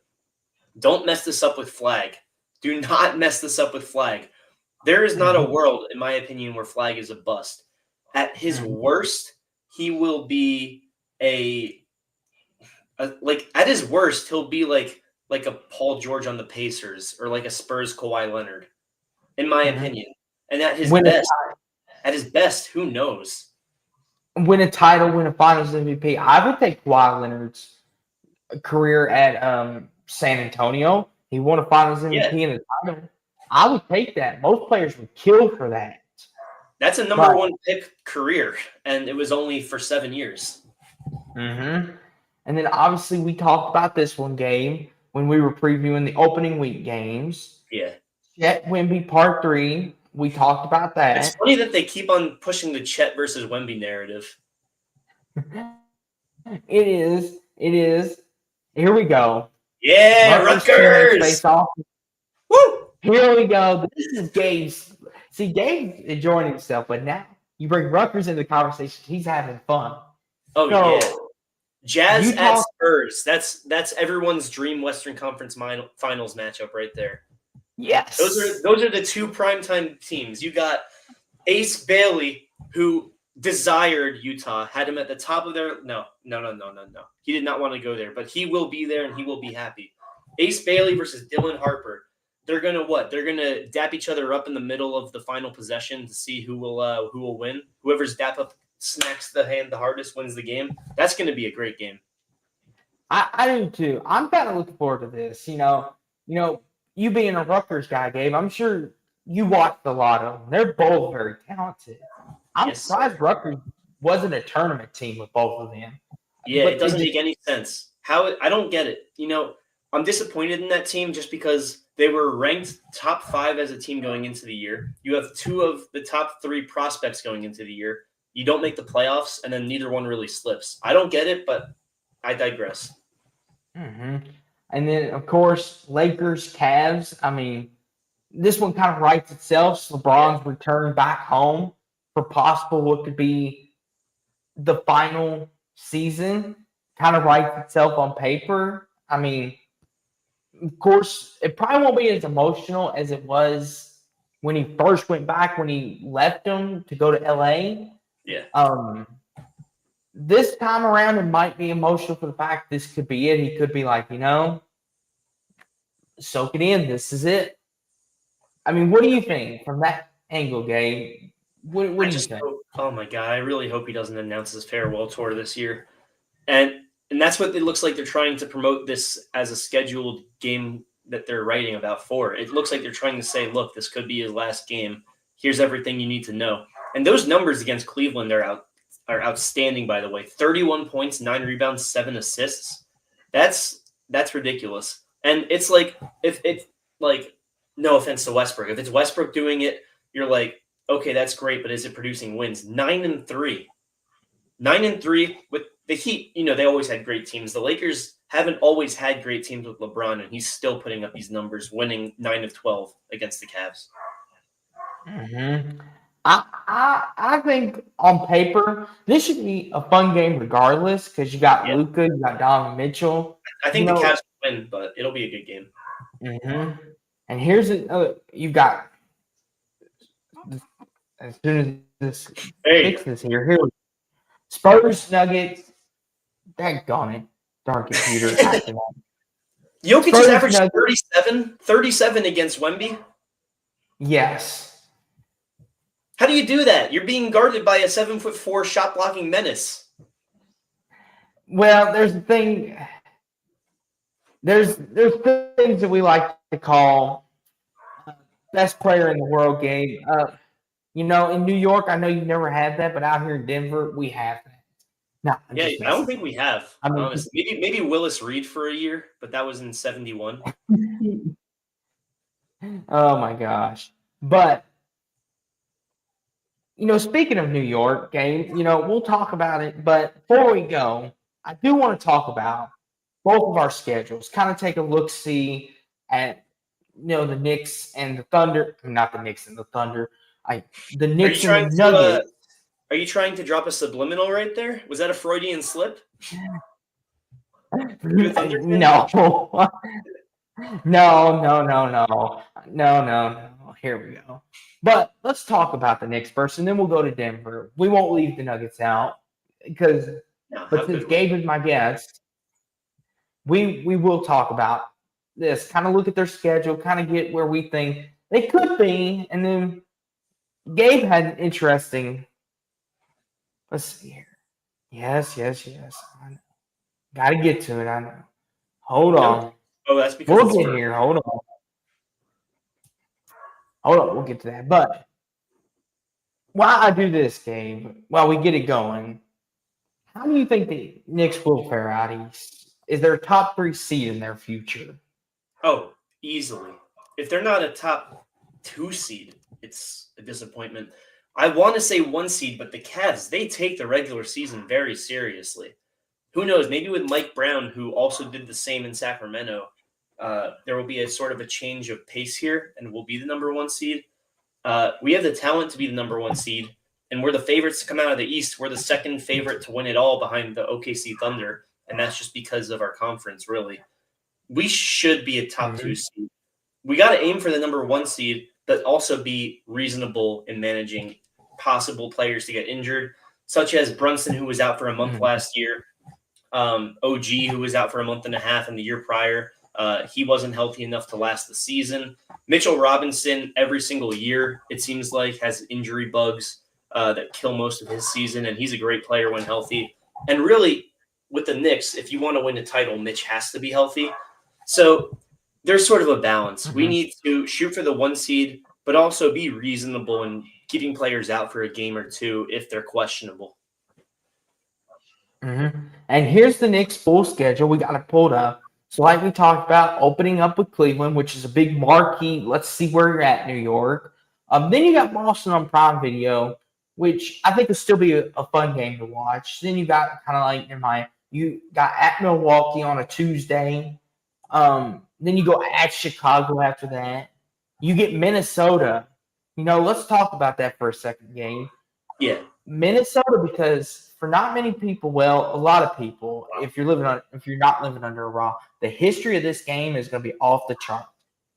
Don't mess this up with Flag. Do not mess this up with Flag. There is not a world, in my opinion, where Flag is a bust. At his worst, he will be at his worst, he'll be like a Paul George on the Pacers or like a Spurs Kawhi Leonard, in my opinion. And at his best, who knows? Win a title, win a Finals MVP. I would take Kawhi Leonard's career at San Antonio. He won a Finals MVP and a title. I would take that. Most players would kill for that. That's a number one pick career, and it was only for 7 years. Mm-hmm. And then obviously we talked about this one game when we were previewing the opening week games. Yeah. Chet Wemby Part 3. We talked about that. It's funny that they keep on pushing the Chet versus Wemby narrative. It is. Here we go. Yeah, Rutgers! Face off. Woo! Here we go. This is Gabe's. See, Gabe's enjoying himself, but now you bring Rutgers into the conversation. He's having fun. Oh, yeah. Jazz at Spurs. That's everyone's dream Western Conference Finals matchup right there. Yes. Those are the two primetime teams. You got Ace Bailey, who desired Utah, had him at the top of their no. He did not want to go there, but he will be there and he will be happy. Ace Bailey versus Dylan Harper. They're gonna what? They're gonna dap each other up in the middle of the final possession to see who will win. Whoever's dap up smacks the hand the hardest wins the game. That's gonna be a great game. I do too. I'm kind of looking forward to this. You being a Rutgers guy, Gabe, I'm sure you watched a lot of them. They're both very talented. I'm surprised Rutgers wasn't a tournament team with both of them. Yeah, it doesn't make any sense. I don't get it. I'm disappointed in that team just because they were ranked top 5 as a team going into the year. You have 2 of the top 3 prospects going into the year. You don't make the playoffs, and then neither one really slips. I don't get it, but I digress. Mm-hmm. And then, of course, Lakers, Cavs. I mean, this one kind of writes itself. LeBron's return back home for possible what could be the final season kind of writes itself on paper. I mean, of course, it probably won't be as emotional as it was when he first went back, when he left them to go to LA. Yeah. This time around, it might be emotional for the fact this could be it. He could be like, soak it in. This is it. I mean, what do you think from that angle, Gabe? What do you think? Oh my God, I really hope he doesn't announce his farewell tour this year. And that's what it looks like they're trying to promote this as a scheduled game that they're writing about for. It looks like they're trying to say, look, this could be his last game. Here's everything you need to know. And those numbers against Cleveland are outstanding, by the way. 31 points, 9 rebounds, 7 assists. That's ridiculous. And it's like, if it's like, no offense to Westbrook, if it's Westbrook doing it, you're like, okay, that's great, but is it producing wins? 9-3. 9-3 with the Heat. They always had great teams. The Lakers haven't always had great teams with LeBron, and he's still putting up these numbers, winning 9 of 12 against the Cavs. Mm-hmm. I think on paper this should be a fun game regardless because you got Luka, you got Donovan Mitchell. I think the Cavs win, but it'll be a good game. Mm-hmm. And here's you got as soon as this fixes here. Spurs, Nuggets. Daggone it, darn computer. Jokic just averaged 37 against Wemby. Yes. How do you do that? You're being guarded by a 7'4" shot blocking menace. Well, there's the thing. There's things that we like to call best player in the world game. In New York, I know you've never had that, but out here in Denver, we have that. No, I don't think we have. I mean, honestly, maybe Willis Reed for a year, but that was in '71. Oh my gosh! But speaking of New York game, we'll talk about it. But before we go, I do want to talk about both of our schedules. Kind of take a look-see at the Knicks and the Thunder. Not the Knicks and the Thunder. The Knicks and the Nuggets. Are you trying to drop a subliminal right there? Was that a Freudian slip? No. No. Here we go. But let's talk about the Knicks first, and then we'll go to Denver. We won't leave the Nuggets out but since Gabe is my guest, we will talk about this. Kind of look at their schedule, kind of get where we think they could be, and then Gabe had an interesting. Let's see here. Yes. I know. Got to get to it. I know. Hold on. Oh, that's because we'll get here. Hold on. We'll get to that. But while I do this, Gabe, while we get it going, how do you think the Knicks will fare out east? Is there a top 3 seed in their future? Oh, easily. If they're not a top 2 seed, it's a disappointment. I want to say 1 seed, but the Cavs, they take the regular season very seriously. Who knows? Maybe with Mike Brown, who also did the same in Sacramento, there will be a sort of a change of pace here, and we'll be the number 1 seed. We have the talent to be the number 1 seed, and we're the favorites to come out of the East. We're the second favorite to win it all behind the OKC Thunder, and that's just because of our conference, really. We should be a top 2 seed. We got to aim for the number 1 seed, but also be reasonable in managing possible players to get injured, such as Brunson, who was out for a month last year, OG, who was out for a month and a half in the year prior. He wasn't healthy enough to last the season. Mitchell Robinson, every single year, it seems like, has injury bugs that kill most of his season, and he's a great player when healthy. And really, with the Knicks, if you want to win a title, Mitch has to be healthy. So there's sort of a balance. We need to shoot for the 1 seed, but also be reasonable in keeping players out for a game or two if they're questionable. And here's the Knicks' full schedule. We got it pulled up. So like we talked about, opening up with Cleveland, which is a big marquee. Let's see where you're at, New York. Then you got Boston on Prime Video. which I think will still be a fun game to watch. Then you got kind of like you got at Milwaukee on a Tuesday. Then you go at Chicago after that. You get Minnesota. Let's talk about that for a second game. Yeah. Minnesota, because for not many people, well, a lot of people, if you're not living under a rock, the history of this game is going to be off the chart.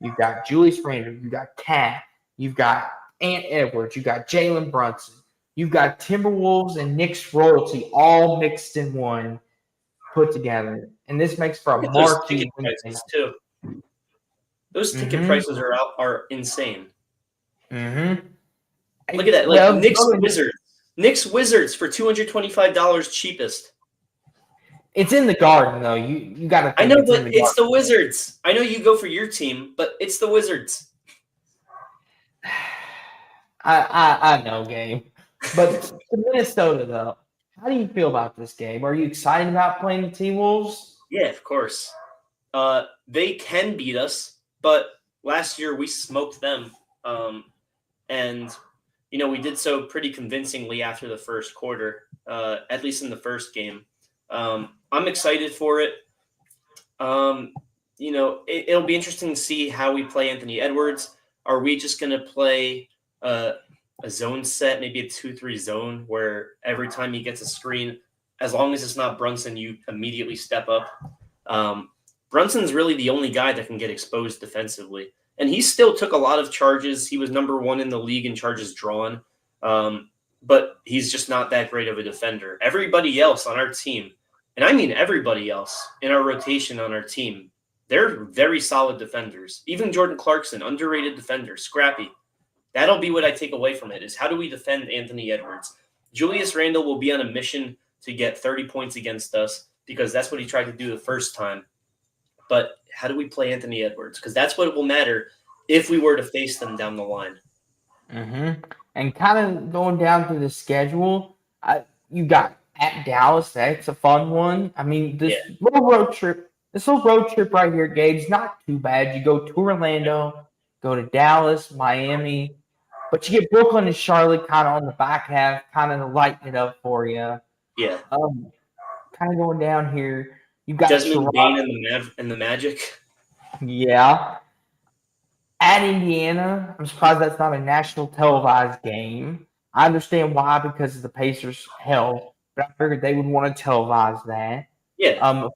You've got Julius Randle, you've got Cat, you've got Ant Edwards, you've got Jalen Brunson, you've got Timberwolves and Knicks royalty all mixed in one, put together, and this makes for a marquee win. Too. Those ticket prices are insane. Mm-hmm. Look at that, like Knicks Wizards for $225 cheapest. It's in the Garden, though. You got to. I know, but it's the Wizards. I know you go for your team, but it's the Wizards. I know, Gabe. But Minnesota, though, how do you feel about this game? Are you excited about playing the T-Wolves? Yeah, of course. They can beat us, but last year we smoked them, and we did so pretty convincingly after the first quarter, at least in the first game. I'm excited for it. It'll be interesting to see how we play Anthony Edwards. Are we just going to play a zone set, maybe a 2-3 zone, where every time he gets a screen, as long as it's not Brunson, you immediately step up? Brunson's really the only guy that can get exposed defensively. And he still took a lot of charges. He was number 1 in the league in charges drawn. But he's just not that great of a defender. Everybody else on our team, and I mean everybody else in our rotation on our team, they're very solid defenders. Even Jordan Clarkson, underrated defender, scrappy. That'll be what I take away from it, is how do we defend Anthony Edwards? Julius Randle will be on a mission to get 30 points against us because that's what he tried to do the first time. But how do we play Anthony Edwards? Because that's what will matter if we were to face them down the line. Mm-hmm. And kind of going down through the schedule, you got at Dallas. That's a fun one. I mean, this little road trip right here, Gabe, is not too bad. You go to Orlando, go to Dallas, Miami, but you get Brooklyn and Charlotte kind of on the back half, kind of to lighten it up for you. Yeah. Kind of going down here. You got Desmond Bain and the Magic. Yeah. At Indiana, I'm surprised that's not a national televised game. I understand why, because of the Pacers' health, but I figured they would want to televise that. Yeah. Of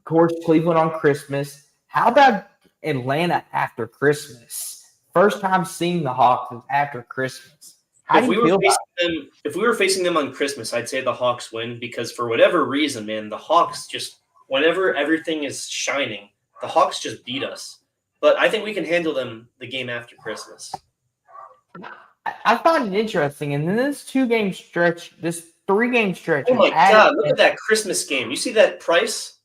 course, Cleveland on Christmas. How about Atlanta after Christmas? First time seeing the Hawks is after Christmas. How do you feel about them? If we were facing them on Christmas, I'd say the Hawks win, because for whatever reason, man, the Hawks just, whenever everything is shining, the Hawks just beat us. But I think we can handle them the game after Christmas. I find it interesting. And then this 3-game stretch. Oh my God, look at that Christmas game. You see that price?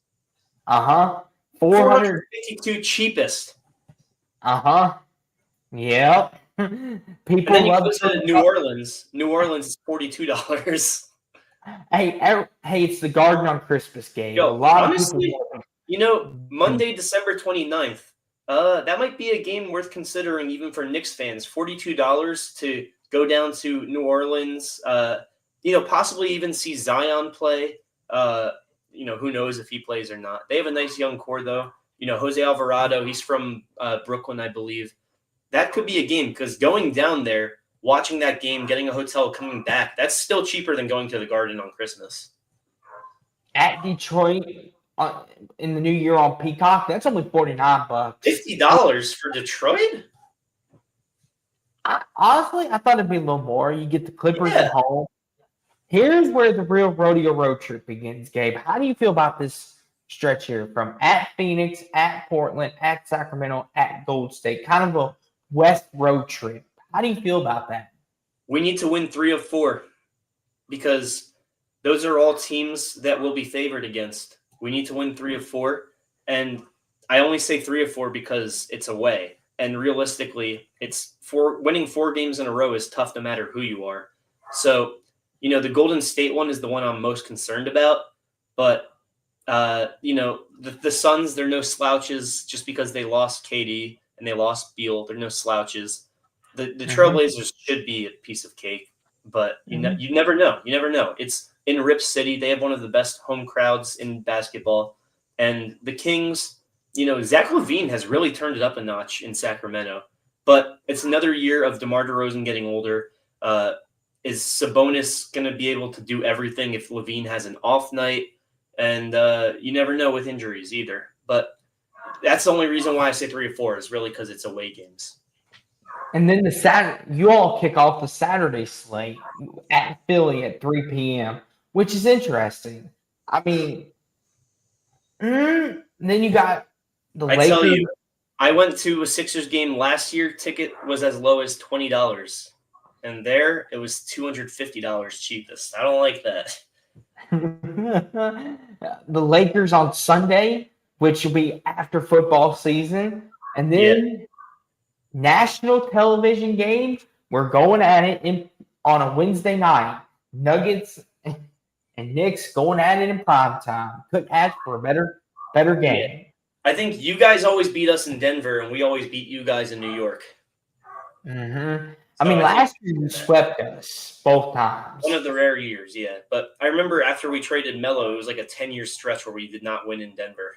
452 cheapest. Yep. People love to New Orleans. New Orleans is $42. Hey, it's the Garden on Christmas game. Yo, a lot honestly, of people. Monday, December 29th. That might be a game worth considering even for Knicks fans. $42 to go down to New Orleans. Possibly even see Zion play. Who knows if he plays or not. They have a nice young core, though. Jose Alvarado, he's from Brooklyn, I believe. That could be a game, because going down there, watching that game, getting a hotel, coming back, that's still cheaper than going to the Garden on Christmas. At Detroit in the new year on Peacock, that's only $49. $50 for Detroit? Honestly, I thought it'd be a little more. You get the Clippers at home. Here's where the real rodeo road trip begins, Gabe. How do you feel about this stretch here from at Phoenix, at Portland, at Sacramento, at Gold State? Kind of a West road trip. How do you feel about that? We need to win 3 of 4, because those are all teams that will be favored against. We need to win 3 of 4. And I only say 3 of 4 because it's away. And realistically, winning 4 games in a row is tough no matter who you are. So, the Golden State one is the one I'm most concerned about. But, the Suns, they're no slouches just because they lost KD and they lost Beal. They're no slouches. The Trailblazers should be a piece of cake. but you never know. You never know. It's in Rip City. They have one of the best home crowds in basketball, and the Kings. Zach LaVine has really turned it up a notch in Sacramento, but it's another year of DeMar DeRozan getting older. Is Sabonis going to be able to do everything if LaVine has an off night? And you never know with injuries either. But that's the only reason why I say 3 or 4 is really because it's away games. And then you all kick off the Saturday slate at Philly at 3 p.m., which is interesting. I mean, then you got the I Lakers. tell you, I went to a Sixers game last year. Ticket was as low as $20. And there, it was $250 cheapest. I don't like that. The Lakers on Sunday, which will be after football season. And then national television games, we're going at it on a Wednesday night. Nuggets and Knicks going at it in prime time. Couldn't ask for a better game. Yeah. I think you guys always beat us in Denver, and we always beat you guys in New York. Mm-hmm. I mean, last year you swept us both times. One of the rare years, yeah. But I remember after we traded Melo, it was like a 10-year stretch where we did not win in Denver.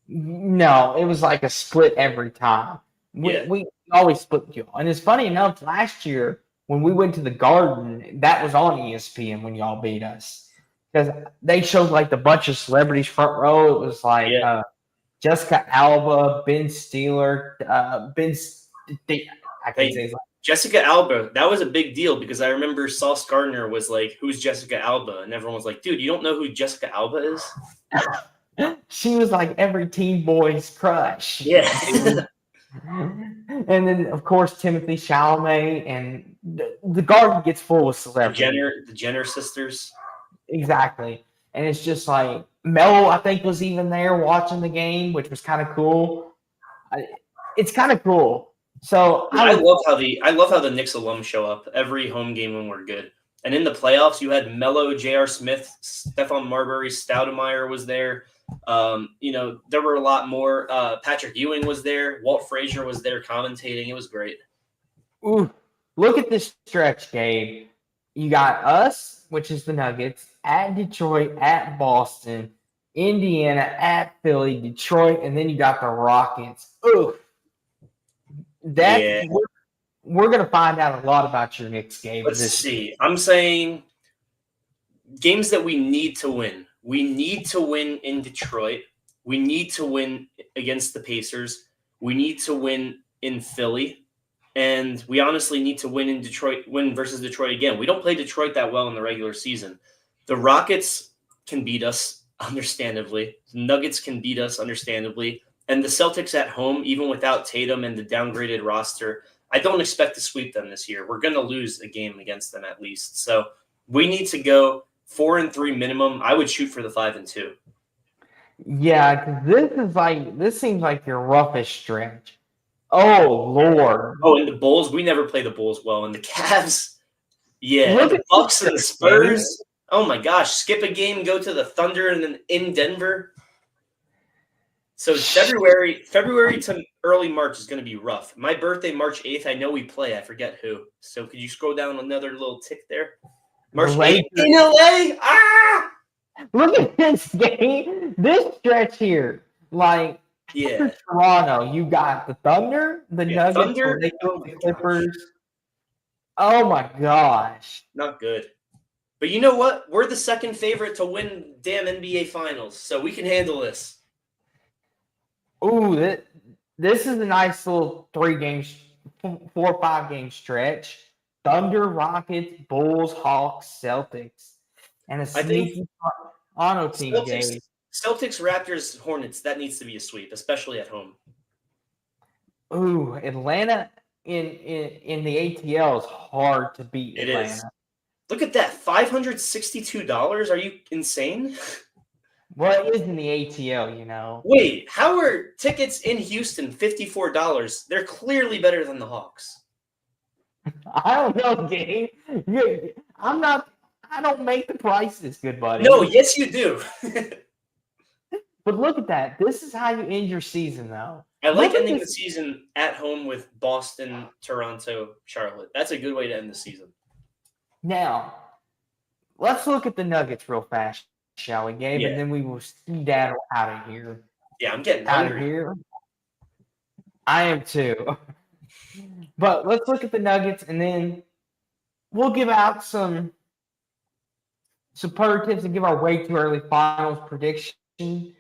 No, it was like a split every time. We always split you. And it's funny enough, last year when we went to the Garden, that was on ESPN when y'all beat us. Because they showed like the bunch of celebrities front row. It was like Jessica Alba, Ben Stiller, Jessica Alba, that was a big deal because I remember Sauce Gardner was like, "Who's Jessica Alba?" And everyone was like, "Dude, you don't know who Jessica Alba is?" She was like every teen boy's crush. Yeah. And then, of course, Timothy Chalamet, and the Garden gets full of celebrities. The Jenner sisters. Exactly. And it's just like Melo, I think, was even there watching the game, which was kind of cool. It's kind of cool. So I love how the Knicks alums show up every home game when we're good. And in the playoffs, you had Melo, J.R. Smith, Stephon Marbury, Stoudemire was there. There were a lot more. Patrick Ewing was there. Walt Frazier was there commentating. It was great. Ooh, look at this stretch, Gabe. You got us, which is the Nuggets, at Detroit, at Boston, Indiana, at Philly, Detroit, and then you got the Rockets. Ooh. We're going to find out a lot about your Knicks game. Let's see. I'm saying games that we need to win. We need to win in Detroit. We need to win against the Pacers. We need to win in Philly. And we honestly need to win in Detroit, win versus Detroit again. We don't play Detroit that well in the regular season. The Rockets can beat us, understandably. The Nuggets can beat us, understandably. And the Celtics at home, even without Tatum and the downgraded roster, I don't expect to sweep them this year. We're going to lose a game against them at least. So we need to go 4-3 minimum. I would shoot for the 5-2. Yeah, because this seems like your roughest stretch. Oh Lord! Oh, and the Bulls, we never play the Bulls well. And the Cavs, the Bucks and the Spurs. Oh my gosh! Skip a game, go to the Thunder, and then in Denver. So February to early March is going to be rough. My birthday, March 8th. I know we play. I forget who. So could you scroll down another little tick there? March 8th in LA. Ah! Look at this game. This stretch here, after Toronto, you got the Thunder, the Nuggets, the Clippers. Oh my gosh! Not good. But you know what? We're the second favorite to win damn NBA Finals, so we can handle this. Ooh, this is a nice little 4 or 5 game stretch. Thunder, Rockets, Bulls, Hawks, Celtics, and a sneaky Toronto team game. Celtics, Raptors, Hornets. That needs to be a sweep, especially at home. Ooh, Atlanta in the ATL is hard to beat. It Atlanta. is. Look at that, $562. Are you insane? Well, it is in the ATL, Wait, how are tickets in Houston $54? They're clearly better than the Hawks. I don't know, Gabe. I don't make the prices, good buddy. No, yes you do. But look at that. This is how you end your season, though. I like ending the season at home with Boston, Toronto, Charlotte. That's a good way to end the season. Now, let's look at the Nuggets real fast, shall we, Gabe? Yeah. And then we will skedaddle out of here. Yeah, I'm getting Out of hungry. here. I am too. But let's look at the Nuggets, and then we'll give out some superlatives and give our way too early finals prediction, and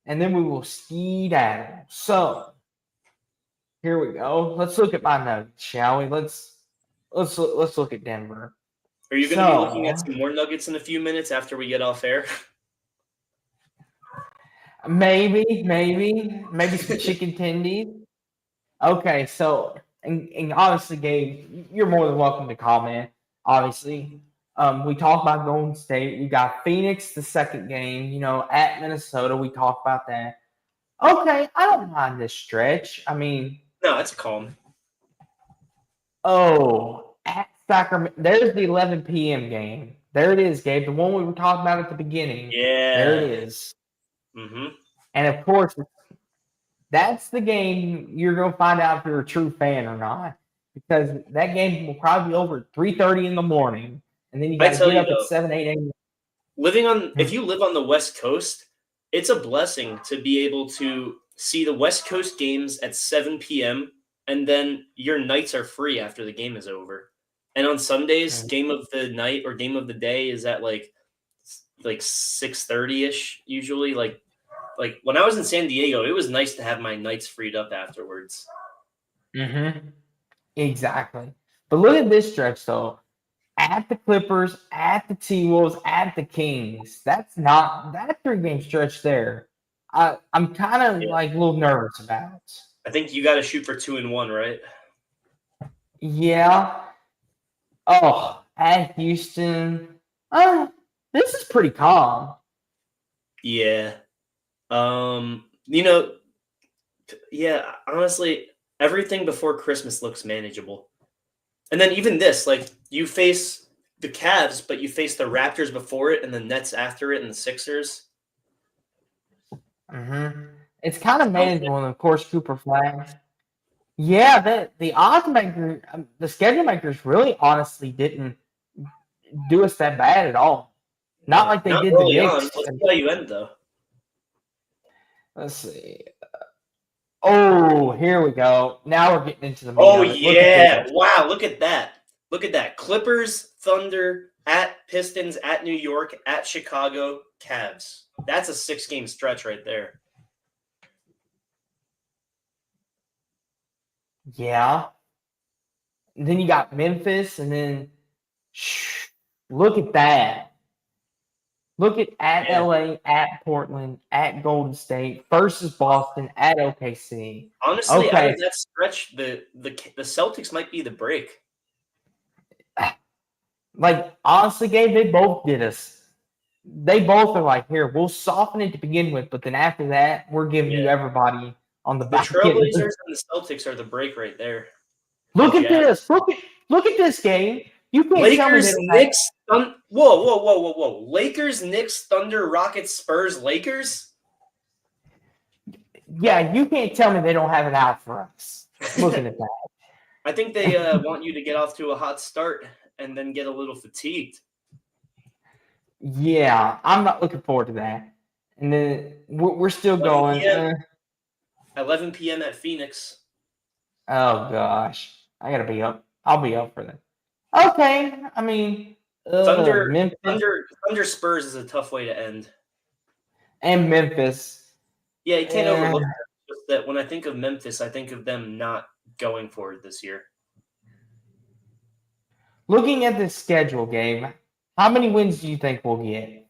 then we will skedaddle. So here we go. Let's look at my Nuggets, shall we? Let's look at Denver. Are you going to be looking at some more Nuggets in a few minutes after we get off air? Maybe some chicken tendies. Okay, so and obviously, Gabe, you're more than welcome to comment. Obviously, we talked about Golden State. We got Phoenix, the second game. At Minnesota, we talked about that. Okay, I don't mind this stretch. I mean, No, it's calm. At Sacramento, there's the 11 p.m. game. There it is, Gabe. The one we were talking about at the beginning. Yeah. There it is. Mm-hmm. And of course, that's the game you're going to find out if you're a true fan or not, because that game will probably be over at 3:30 in the morning, and then you got to get up at 7, 8 a.m. If you live on the West Coast, it's a blessing to be able to see the West Coast games at 7 p.m. and then your nights are free after the game is over. And on Sundays, game of the night or game of the day is at like 6:30ish usually. Like when I was in San Diego, it was nice to have my nights freed up afterwards. Mm-hmm. Exactly. But look at this stretch, though. At the Clippers, at the T-Wolves, at the Kings. That's not that 3-game stretch there. I'm kind of a little nervous about. I think you got to shoot for 2-1, right? Yeah. Oh, at Houston. This is pretty calm. Yeah. Honestly, everything before Christmas looks manageable. And then even this, you face the Cavs, but you face the Raptors before it and the Nets after it and the Sixers. Mm-hmm. It's kind of manageable, and of course, Cooper Flag. Yeah, the odds maker, the schedule makers really honestly didn't do us that bad at all. Not like they did the Knicks. Let's see how you end, though. Let's see. Here we go. Now we're getting into the meat Oh, of it. yeah. Wow, look at that. Look at that. Clippers, Thunder, at Pistons, at New York, at Chicago, Cavs. That's a 6-game stretch right there. Yeah. And then you got Memphis, and then look at that. Look at LA, at Portland, at Golden State versus Boston, at OKC. Honestly, out of that stretch, the Celtics might be the break. Honestly, Gabe, they both did us. They both are like, here, we'll soften it to begin with, but then after that, we're giving you everybody on the back. The Trailblazers and the Celtics are the break right there. Look at this. Look at this game. You can't Lakers, tell me Knicks, whoa. Lakers, Knicks, Thunder, Rockets, Spurs, Lakers? Yeah, you can't tell me they don't have it out for us. Looking at that. I think they want you to get off to a hot start and then get a little fatigued. Yeah, I'm not looking forward to that. And then we're still going. 11 p.m. at Phoenix. Oh, gosh. I got to be up. I'll be up for that. Okay. I mean, Thunder Spurs is a tough way to end. And Memphis. Yeah, you can't overlook that. When I think of Memphis, I think of them not going for it this year. Looking at this schedule, Gabe, how many wins do you think we'll get?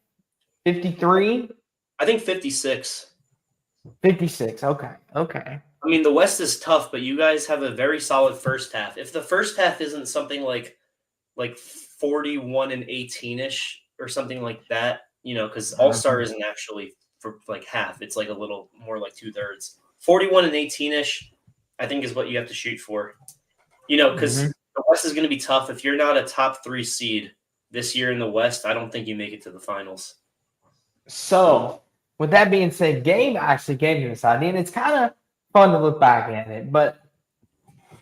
53? I think 56. 56. Okay. I mean, the West is tough, but you guys have a very solid first half. If the first half isn't something like 41 and 18-ish or something like that, because All-Star isn't actually for half. It's a little more like 2/3. 41 and 18-ish, I think, is what you have to shoot for. Because the West is going to be tough. If you're not a top 3 seed this year in the West, I don't think you make it to the finals. So, with that being said, Gabe actually gave me this idea, and it's kind of fun to look back at it. But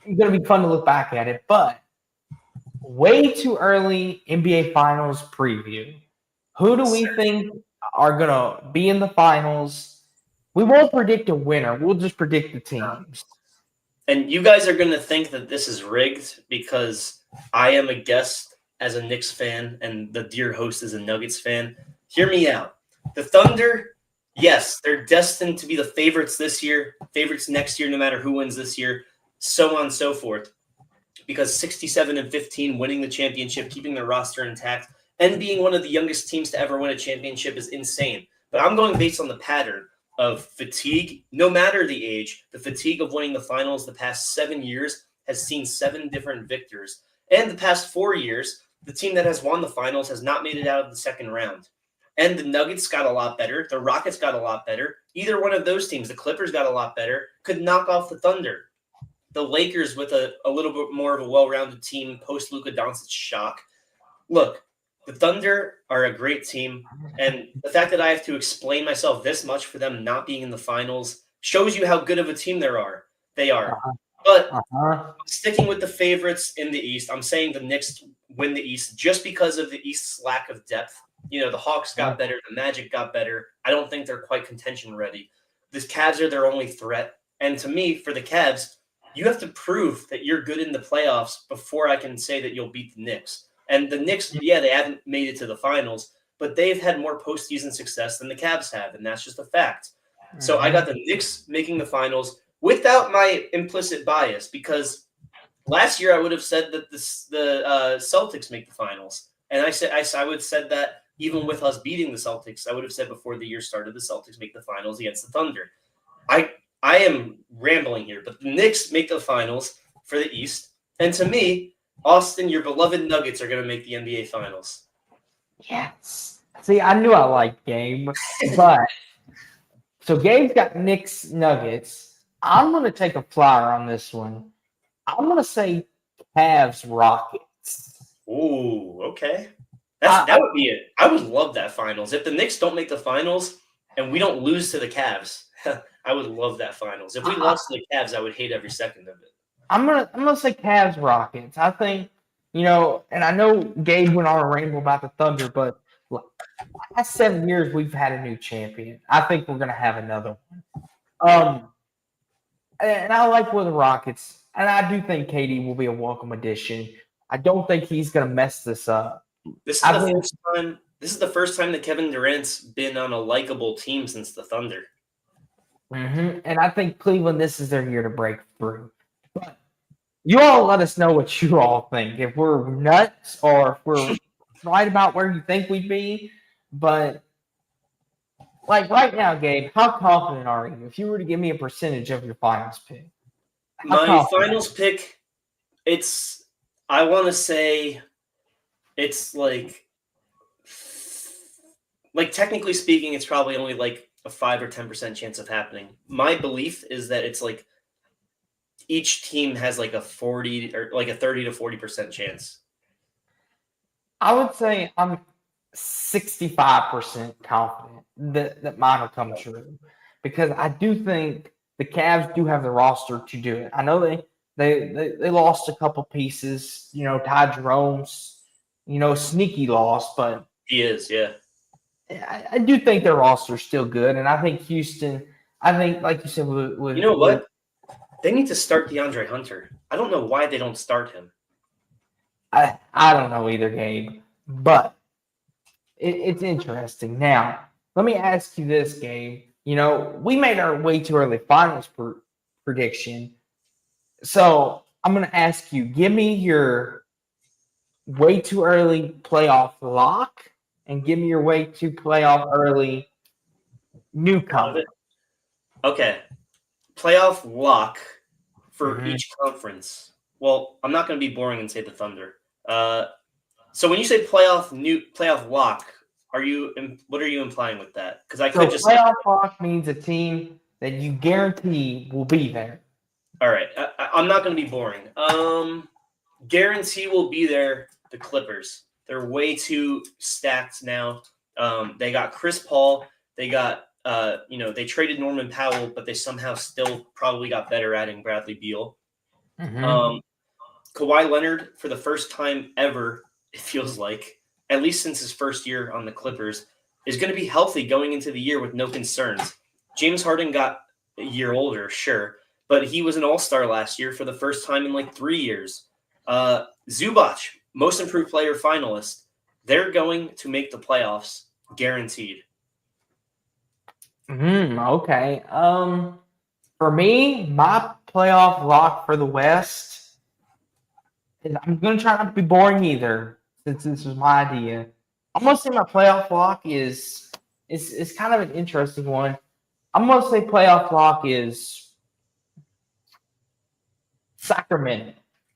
it's going to be fun to look back at it. But way too early NBA Finals preview. Who do we think are going to be in the finals? We won't predict a winner. We'll just predict the teams. And you guys are going to think that this is rigged because I am a guest as a Knicks fan and the dear host is a Nuggets fan. Hear me out. The Thunder, yes, they're destined to be the favorites this year, favorites next year, no matter who wins this year, so on and so forth. Because 67-15, winning the championship, keeping their roster intact, and being one of the youngest teams to ever win a championship is insane. But I'm going based on the pattern of fatigue, no matter the age. The fatigue of winning the finals the past 7 years has seen 7 different victors. And the past 4 years, the team that has won the finals has not made it out of the second round. And the Nuggets got a lot better. The Rockets got a lot better. Either one of those teams, the Clippers got a lot better, could knock off the Thunder. The Lakers with a little bit more of a well-rounded team post-Luka Doncic shock. Look, the Thunder are a great team, and the fact that I have to explain myself this much for them not being in the finals shows you how good of a team they are. But sticking with the favorites in the East, I'm saying the Knicks win the East just because of the East's lack of depth. The Hawks got better, the Magic got better. I don't think they're quite contention ready. The Cavs are their only threat, and to me, for the Cavs, you have to prove that you're good in the playoffs before I can say that you'll beat the Knicks. And the Knicks, they haven't made it to the finals, but they've had more postseason success than the Cavs have, and that's just a fact. So I got the Knicks making the finals without my implicit bias, because last year I would have said that the Celtics make the finals, and I would have said that even with us beating the Celtics, I would have said before the year started the Celtics make the finals against the Thunder. I am rambling here, but the Knicks make the finals for the East. And to me, Austin, your beloved Nuggets are going to make the NBA Finals. Yes. See, I knew I liked Gabe, but so Gabe's got Knicks Nuggets. I'm going to take a flyer on this one. I'm going to say Cavs Rockets. Ooh, okay. That would be it. I would love that finals. If the Knicks don't make the finals and we don't lose to the Cavs, I would love that finals. If we lost to the Cavs, I would hate every second of it. I'm gonna say Cavs Rockets. I think, and I know Gabe went on a ramble about the Thunder, but last 7 years we've had a new champion. I think we're gonna have another one. And I like with the Rockets, and I do think KD will be a welcome addition. I don't think he's gonna mess this up. This is the first time that Kevin Durant's been on a likable team since the Thunder. And I think Cleveland, this is their year to break through. But you all let us know what you all think. If we're nuts or if we're right about where you think we'd be. But like right now, Gabe, how confident are you? If you were to give me a percentage of your finals pick. My finals pick, I want to say it's like technically speaking, it's probably only like a 5 or 10% chance of happening. My belief is that it's like each team has like a 40 or like a 30 to 40% chance. I would say I'm 65% confident that mine will come true, because I do think the Cavs do have the roster to do it. I know they lost a couple pieces. Ty Jerome's sneaky loss, but he is, yeah. I do think their roster is still good, and I think Houston. I think, like you said, you know what? They need to start DeAndre Hunter. I don't know why they don't start him. I don't know either, Gabe, but it's interesting. Now, let me ask you this, Gabe. We made our way too early finals prediction, so I'm going to ask you, give me your way too early playoff lock, and give me your way too playoff early newcomer. Okay. Playoff lock for each conference. Well, I'm not going to be boring and say the Thunder. So when you say playoff lock, what are you implying with that? Because playoff lock means a team that you guarantee will be there. All right, I'm not going to be boring. Guarantee will be there. The Clippers. They're way too stacked now. They got Chris Paul. They got they traded Norman Powell, but they somehow still probably got better adding Bradley Beal. Kawhi Leonard, for the first time ever, it feels like, at least since his first year on the Clippers, is going to be healthy going into the year with no concerns. James Harden got a year older, sure, but he was an all-star last year for the first time in like 3 years. Zubac, most improved player finalist. They're going to make the playoffs, guaranteed. Okay. For me, my playoff lock for the West is I'm going to try not to be boring either, since this was my idea. I'm going to say my playoff lock is kind of an interesting one. I'm going to say playoff lock is Sacramento.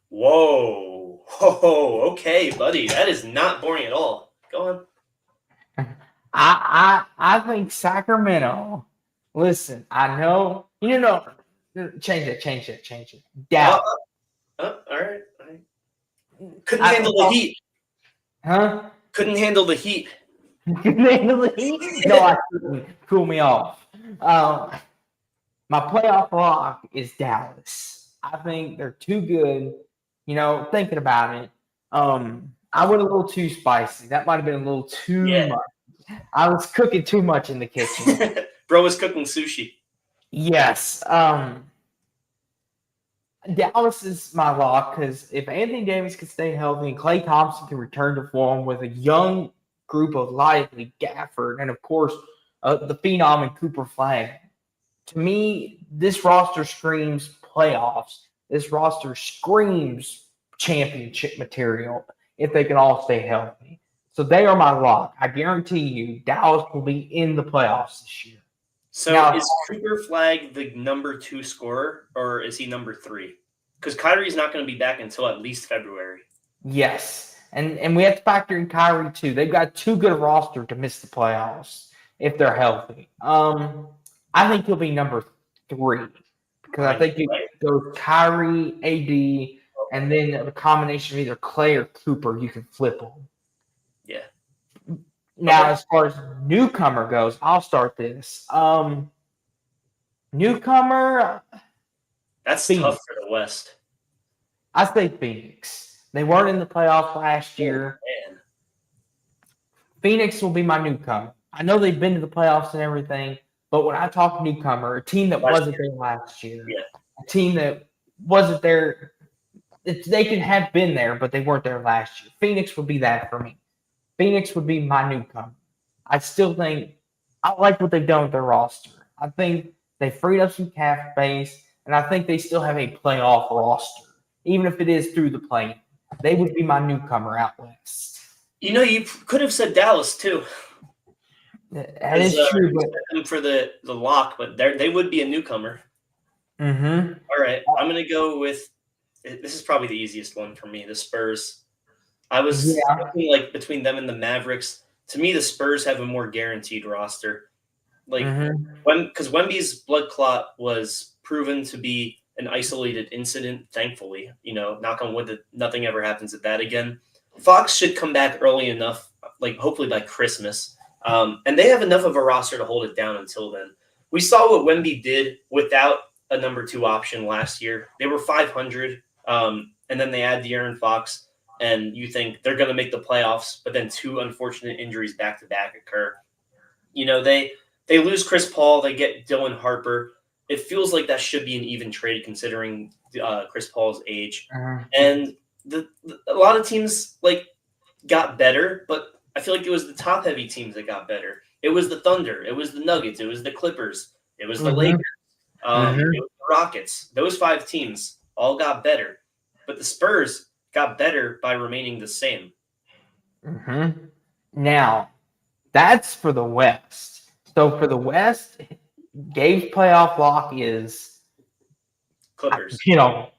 Whoa. Okay, buddy. That is not boring at all. Go on. I think Sacramento. Listen, I know change it. Dallas. All right. Couldn't handle the heat. Huh? Couldn't handle the heat. No, I couldn't. Cool me off. My playoff lock is Dallas. I think they're too good. Thinking about it, I went a little too spicy. That might have been a little too much. I was cooking too much in the kitchen. Bro was cooking sushi. Yes. Dallas is my lock because if Anthony Davis can stay healthy and Klay Thompson can return to form with a young group of Lively, Gafford, and of course the phenom and Cooper Flag, to me, this roster screams playoffs. This roster screams championship material if they can all stay healthy. So they are my lock. I guarantee you Dallas will be in the playoffs this year. So now, is Cooper Flag the number 2 scorer, or is he number 3? Because Kyrie's not going to be back until at least February. Yes. And we have to factor in Kyrie too. They've got too good a roster to miss the playoffs if they're healthy. I think he'll be number 3 because I think you go Kyrie, AD, and then a combination of either Klay or Cooper, you can flip them. Yeah. Now, as far as newcomer goes, I'll start this. Newcomer. That's Phoenix. Tough for the West. I say Phoenix. They weren't in the playoffs last year. Man. Phoenix will be my newcomer. I know they've been to the playoffs and everything, but when I talk newcomer, a team that wasn't there last year, a team that wasn't there, they can have been there, but they weren't there last year. Phoenix would be that for me. Phoenix would be my newcomer. I still think I like what they've done with their roster. I think they freed up some cap space, and I think they still have a playoff roster, even if it is through the play. They would be my newcomer out west. You could have said Dallas too. That is true, but for the lock, but they would be a newcomer. Mm-hmm. All right, I'm gonna go with. This is probably the easiest one for me. The Spurs. I was thinking like between them and the Mavericks. To me, the Spurs have a more guaranteed roster. Because Wemby's blood clot was proven to be an isolated incident. Thankfully, knock on wood that nothing ever happens at that again. Fox should come back early enough, like hopefully by Christmas. And they have enough of a roster to hold it down until then. We saw what Wemby did without a number 2 option last year. They were 500, and then they add De'Aaron Fox. And you think they're going to make the playoffs, but then 2 unfortunate injuries back-to-back occur. They lose Chris Paul. They get Dylan Harper. It feels like that should be an even trade considering Chris Paul's age. And a lot of teams got better, but I feel like it was the top-heavy teams that got better. It was the Thunder. It was the Nuggets. It was the Clippers. It was the Lakers. It was the Rockets. Those 5 teams all got better. But the Spurs got better by remaining the same. Now, that's for the West. So for the West, Gabe's playoff lock is Clippers. There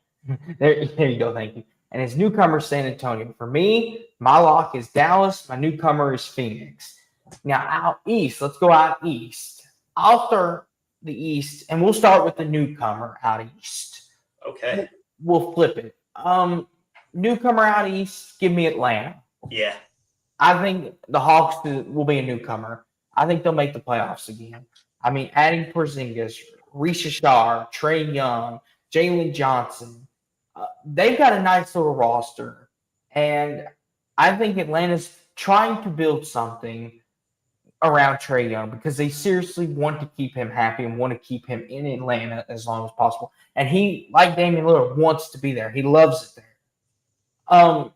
you go. Thank you. And his newcomer, San Antonio. For me, my lock is Dallas. My newcomer is Phoenix. Now, out east, let's go out east. I'll start the east, and we'll start with the newcomer out east. Okay. We'll flip it. Newcomer out east, give me Atlanta. Yeah. I think the Hawks will be a newcomer. I think they'll make the playoffs again. I mean, adding Porzingis, Risha Shar, Trae Young, Jalen Johnson, they've got a nice little roster, and I think Atlanta's trying to build something around Trae Young because they seriously want to keep him happy and want to keep him in Atlanta as long as possible. And he, like Damian Lillard, wants to be there. He loves it there.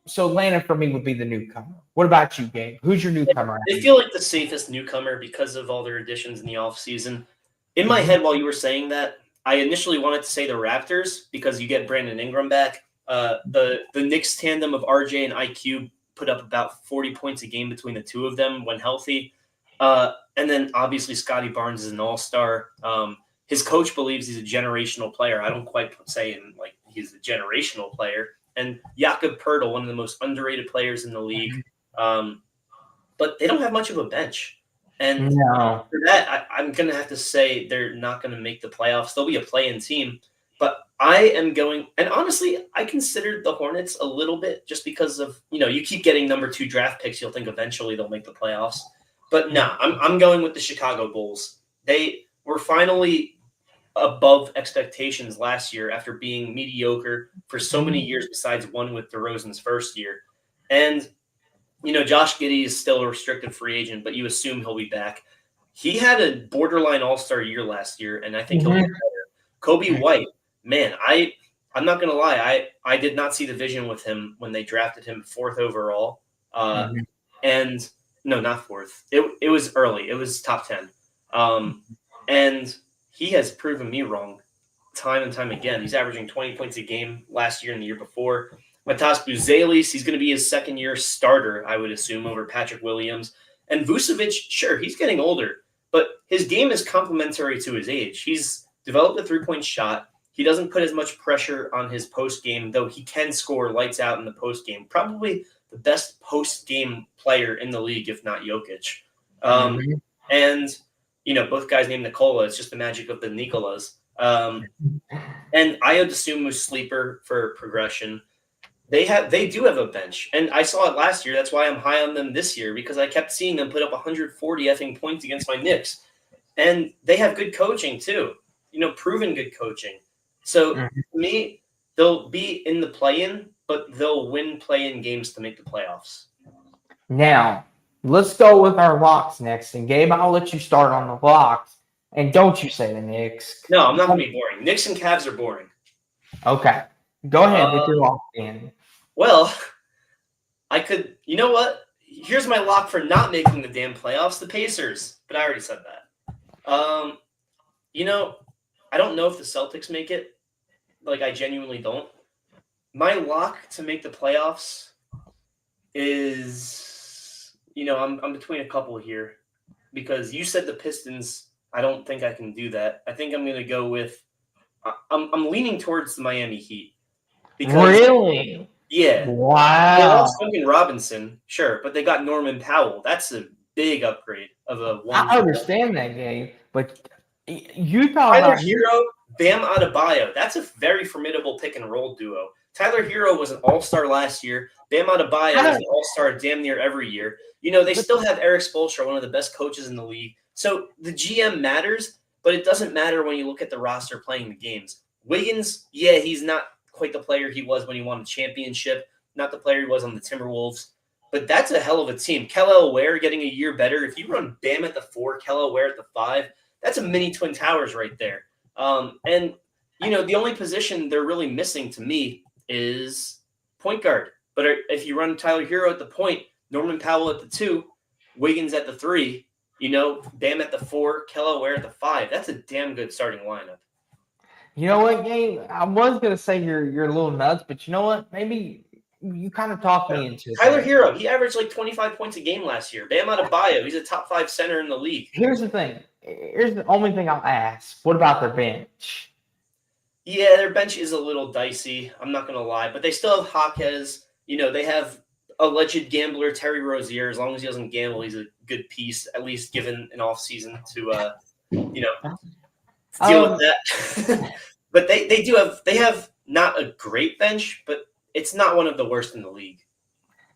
So Atlanta for me would be the newcomer. What about you, Gabe? Who's your newcomer? They feel like the safest newcomer because of all their additions in the offseason. In my Mhm. head, while you were saying that, I initially wanted to say the Raptors because you get Brandon Ingram back. The Knicks tandem of RJ and IQ put up about 40 points a game between the two of them when healthy. And then obviously Scotty Barnes is an all-star. His coach believes he's a generational player. I don't quite say him like he's a generational player. And Jakob Poeltl, one of the most underrated players in the league. But they don't have much of a bench. And No. for that, I'm going to have to say they're not going to make the playoffs. They'll be a play-in team. But I am going – and honestly, I considered the Hornets a little bit just because of – you keep getting number 2 draft picks. You'll think eventually they'll make the playoffs. But no, I'm going with the Chicago Bulls. They were finally above expectations last year after being mediocre for so many years besides one with DeRozan's first year. And – Josh Giddey is still a restricted free agent, but you assume he'll be back. He had a borderline all-star year last year, and I think he'll get better. Kobe White, man, I'm not going to lie. I did not see the vision with him when they drafted him 4th overall. And no, not 4th. It was early. It was top 10. And he has proven me wrong time and time again. He's averaging 20 points a game last year and the year before. Matas Buzelis, he's going to be his second-year starter, I would assume, over Patrick Williams. And Vucevic, sure, he's getting older, but his game is complementary to his age. He's developed a three-point shot. He doesn't put as much pressure on his post-game, though he can score lights out in the post-game. Probably the best post-game player in the league, if not Jokic. And, both guys named Nikola. It's just the magic of the Nikolas. And Ayo Dosunmu's sleeper for progression. They do have a bench, and I saw it last year. That's why I'm high on them this year, because I kept seeing them put up 140 effing points against my Knicks. And they have good coaching too, proven good coaching. So to me, they'll be in the play-in, but they'll win play-in games to make the playoffs. Now, let's go with our locks next. And Gabe, I'll let you start on the locks. And don't you say the Knicks. No, I'm not going to be boring. Knicks and Cavs are boring. Okay. Go ahead with your lock in. Well, I could – you know what? Here's my lock for not making the damn playoffs, the Pacers. But I already said that. I don't know if the Celtics make it. Like, I genuinely don't. My lock to make the playoffs is, I'm between a couple here. Because you said the Pistons. I don't think I can do that. I think I'm going to go with I'm leaning towards the Miami Heat. Because, really? Yeah. Wow. They lost Duncan Robinson, sure, but they got Norman Powell. That's a big upgrade of a one. I understand that, Gabe, but you thought Tyler about Hero, Bam Adebayo. That's a very formidable pick and roll duo. Tyler Hero was an all-star last year. Bam Adebayo is an all-star damn near every year. They still have Eric Spoelstra, one of the best coaches in the league. So the GM matters, but it doesn't matter when you look at the roster playing the games. Wiggins, yeah, he's not quite the player he was when he won a championship, not the player he was on the Timberwolves, but that's a hell of a team. Kel'el Ware getting a year better. If you run Bam at the 4, Kel'el Ware at the 5, that's a mini Twin Towers right there. And the only position they're really missing to me is point guard. But if you run Tyler Hero at the point, Norman Powell at the 2, Wiggins at the 3, Bam at the 4, Kel'el Ware at the 5, that's a damn good starting lineup. You know what, Gabe? I was gonna say you're a little nuts, but you know what? Maybe you kind of talked me into it. Tyler Hero, he averaged like 25 points a game last year. Bam Adebayo, he's a top 5 center in the league. Here's the thing. Here's the only thing I'll ask. What about their bench? Yeah, their bench is a little dicey. I'm not gonna lie, but they still have Jaquez. They have alleged gambler Terry Rozier. As long as he doesn't gamble, he's a good piece, at least given an off season to deal with that. But they have not a great bench, but it's not one of the worst in the league.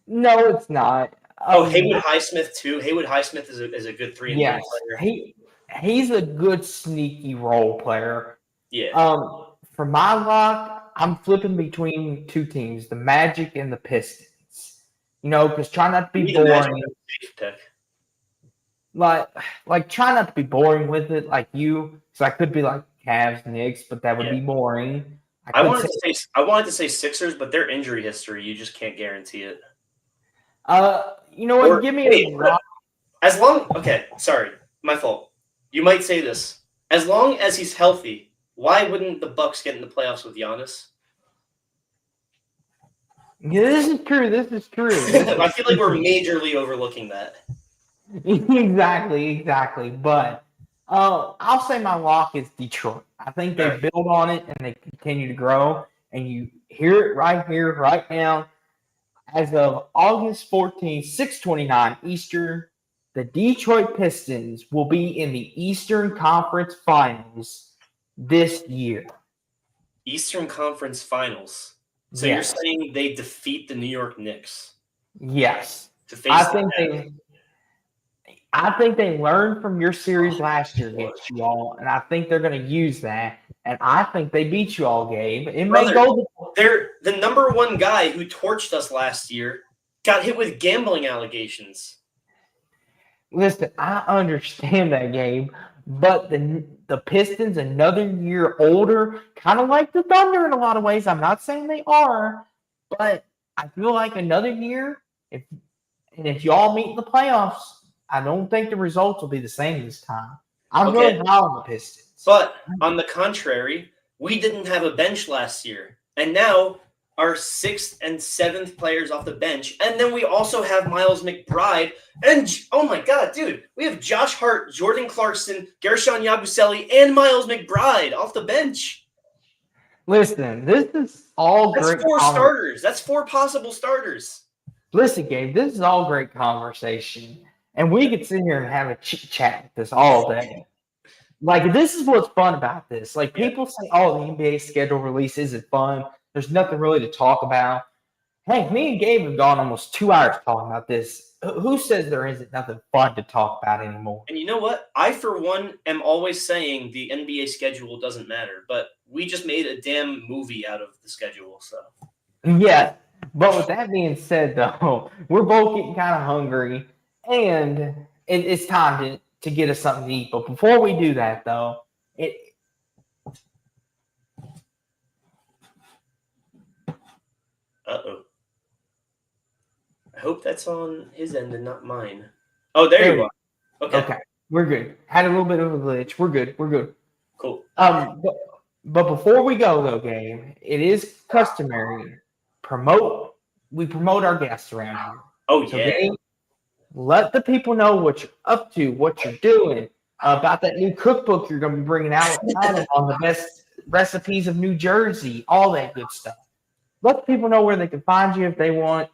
No, it's not. Haywood Highsmith too. Haywood Highsmith is a good 3-and-D player. He's a good sneaky role player. Yeah. For my lock, I'm flipping between two teams, the Magic and the Pistons. Because try not to Give be me the Magic boring. as a safe pick. Like try not to be boring with it, like you. So I could be like Cavs, Knicks, but that would Yeah. be boring. I wanted to say Sixers, but their injury history, you just can't guarantee it. You know what? Or Give me wait, a rock. okay, sorry, my fault. You might say this. As long as he's healthy, why wouldn't the Bucks get in the playoffs with Giannis? Yeah, this is true. This is true. I feel like we're majorly overlooking that. Exactly. But I'll say my lock is Detroit. I think they build on it and they continue to grow. And you hear it right here, right now. As of August 14th, 6:29 Eastern, the Detroit Pistons will be in the Eastern Conference Finals this year. Eastern Conference Finals. So Yes. you're saying they defeat the New York Knicks? Yes. To face I think they learned from your series last year against you all, and I think they're going to use that. And I think they beat you all, Gabe. It may go. They're the number one guy who torched us last year got hit with gambling allegations. Listen, I understand that, Gabe, but the Pistons another year older, kind of like the Thunder in a lot of ways. I'm not saying they are, but I feel like another year. If y'all meet in the playoffs, I don't think the results will be the same this time. I'm really high on the Pistons. But on the contrary, we didn't have a bench last year. And now our 6th and 7th players off the bench. And then we also have Miles McBride. And, oh my God, dude, we have Josh Hart, Jordan Clarkson, Gershon Yabusele, and Miles McBride off the bench. Listen, this is all great. That's 4 starters. That's 4 possible starters. Listen, Gabe, this is all great conversation. And we could sit here and have a chat with this all day. Like, this is what's fun about this. Like, people say, oh, the NBA schedule release isn't fun. There's nothing really to talk about. Hey, me and Gabe have gone almost 2 hours talking about this. Who says there isn't nothing fun to talk about anymore? And you know what? I, for one, am always saying the NBA schedule doesn't matter. But we just made a damn movie out of the schedule, so. Yeah. But with that being said, though, we're both getting kind of hungry, and it's time to get us something to eat. But before we do that, though, Uh-oh. I hope that's on his end and not mine. Oh, there you are. Okay. We're good. Had a little bit of a glitch. We're good. Cool. But before we go, though, Gabe, it is customary. We promote our guests around here. Oh, yeah. Gabe, let the people know what you're up to, what you're doing, about that new cookbook you're going to be bringing out on the best recipes of New Jersey, all that good stuff. Let the people know where they can find you if they want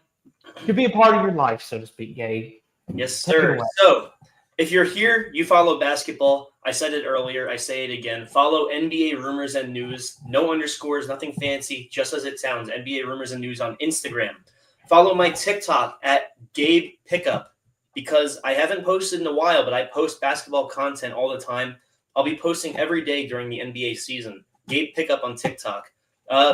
to be a part of your life, so to speak, Gabe. Yes, sir. So, if you're here, you follow basketball. I said it earlier. I say it again. Follow NBA Rumors and News. No underscores, nothing fancy, just as it sounds. NBA Rumors and News on Instagram. Follow my TikTok at Gabe Pickup because I haven't posted in a while, but I post basketball content all the time. I'll be posting every day during the NBA season. Gabe Pickup on TikTok.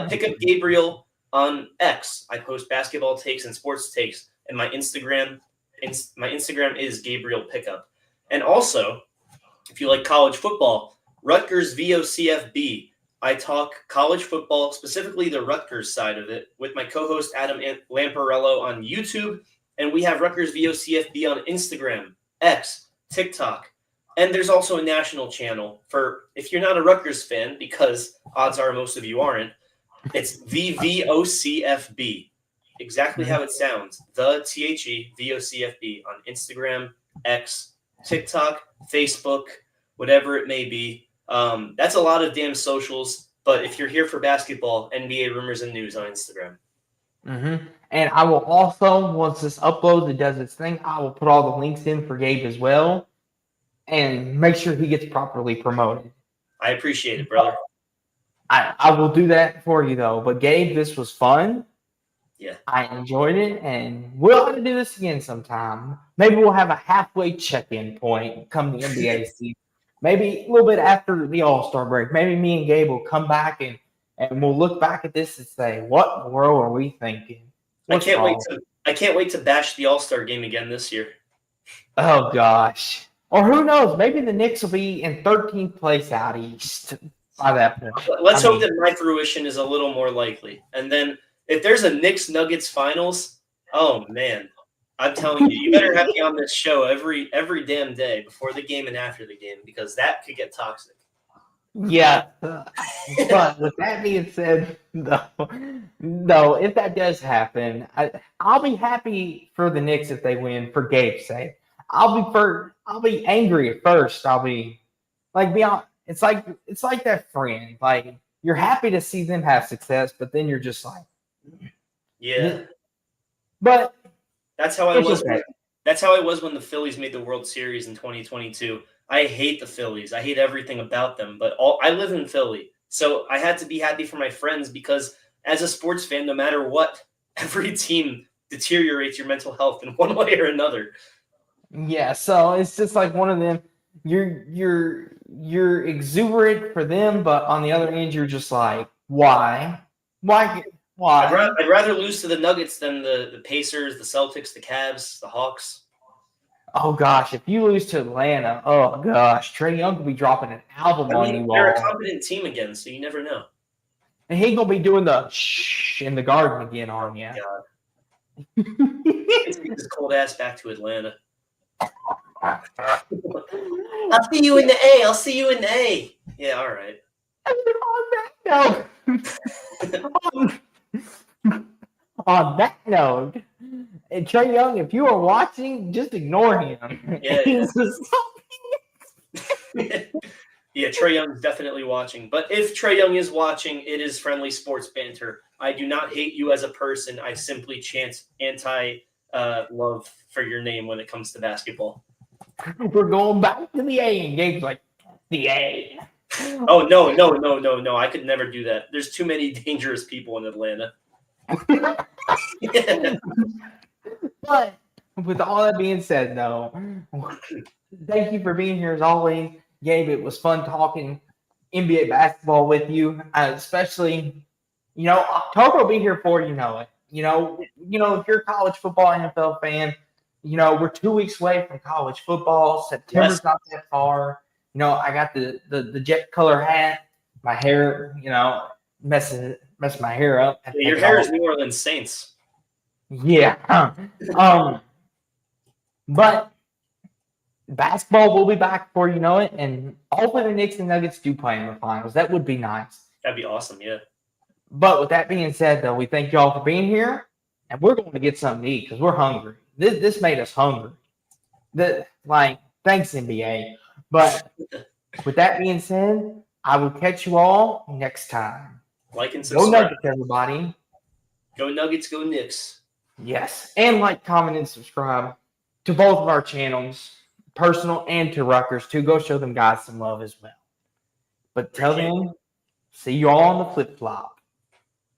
Pickup Gabriel on X. I post basketball takes and sports takes. And my Instagram is Gabriel Pickup. And also, if you like college football, Rutgers VOCFB. I talk college football, specifically the Rutgers side of it, with my co-host Adam Lamparello on YouTube. And we have Rutgers VOCFB on Instagram, X, TikTok. And there's also a national channel for if you're not a Rutgers fan, because odds are most of you aren't, it's VVOCFB. Exactly how it sounds. The THE VOCFB on Instagram, X, TikTok, Facebook, whatever it may be. That's a lot of damn socials. But if you're here for basketball, NBA Rumors and News on Instagram. Mm-hmm. And I will also, once this uploads, it does its thing, I will put all the links in for Gabe as well and make sure he gets properly promoted. I appreciate it, brother. I will do that for you, though. But, Gabe, this was fun. Yeah. I enjoyed it, and we'll have to do this again sometime. Maybe we'll have a halfway check-in point come the NBA season. Maybe a little bit after the All-Star break. Maybe me and Gabe will come back and and we'll look back at this and say, what in the world are we thinking? What's wrong? I can't wait to bash the All-Star game again this year. Oh, gosh. Or who knows? Maybe the Knicks will be in 13th place out east by that point. Let's hope that my fruition is a little more likely. And then if there's a Knicks-Nuggets finals, oh, man. I'm telling you, you better have me on this show every damn day before the game and after the game because that could get toxic. Yeah. But with that being said, no, if that does happen, I'll be happy for the Knicks if they win for Gabe's sake. I'll be angry at first. I'll be like it's like that friend. Like you're happy to see them have success, but then you're just like, yeah. But that's how I was. That's how I was when the Phillies made the World Series in 2022. I hate the Phillies. I hate everything about them. But I live in Philly, so I had to be happy for my friends because as a sports fan, no matter what, every team deteriorates your mental health in one way or another. Yeah, so it's just like one of them. You're exuberant for them, but on the other end, you're just like, why? I'd rather lose to the Nuggets than the Pacers, the Celtics, the Cavs, the Hawks. Oh gosh, if you lose to Atlanta, oh gosh, Trae Young could be dropping an album on you. They're a competent team again, so you never know. And he gonna be doing the shh in the garden again on you. God. Let's get this cold ass back to Atlanta. I'll see you in the A. I'll see you in the A. Yeah, all right. On that note, and Trae Young, if you are watching, just ignore him. Yeah. Yeah, Trae Young's definitely watching. But if Trae Young is watching, it is friendly sports banter. I do not hate you as a person. I simply chant anti-love for your name when it comes to basketball. We're going back to the A, and Gabe's like, the A. Oh, no. I could never do that. There's too many dangerous people in Atlanta. But with all that being said, though, thank you for being here as always. Gabe, it was fun talking NBA basketball with you, especially, October will be here before you know it. If you're a college football NFL fan, we're 2 weeks away from college football. September's not that far. I got the jet color hat, my hair, messing my hair up. Yeah, your hair is New Orleans Saints. Yeah. But basketball will be back before you know it, and hopefully the Knicks and Nuggets do play in the finals. That would be nice. That'd be awesome, yeah. But with that being said, though, we thank you all for being here, and we're going to get something to eat because we're hungry. This made us hungry. Thanks, NBA. But with that being said, I will catch you all next time. Like and subscribe. Go Nuggets, everybody. Go Nuggets, go Knicks. Yes. And like, comment, and subscribe to both of our channels, personal and to Rutgers, too. Go show them guys some love as well. But till then, see you all on the flip-flop.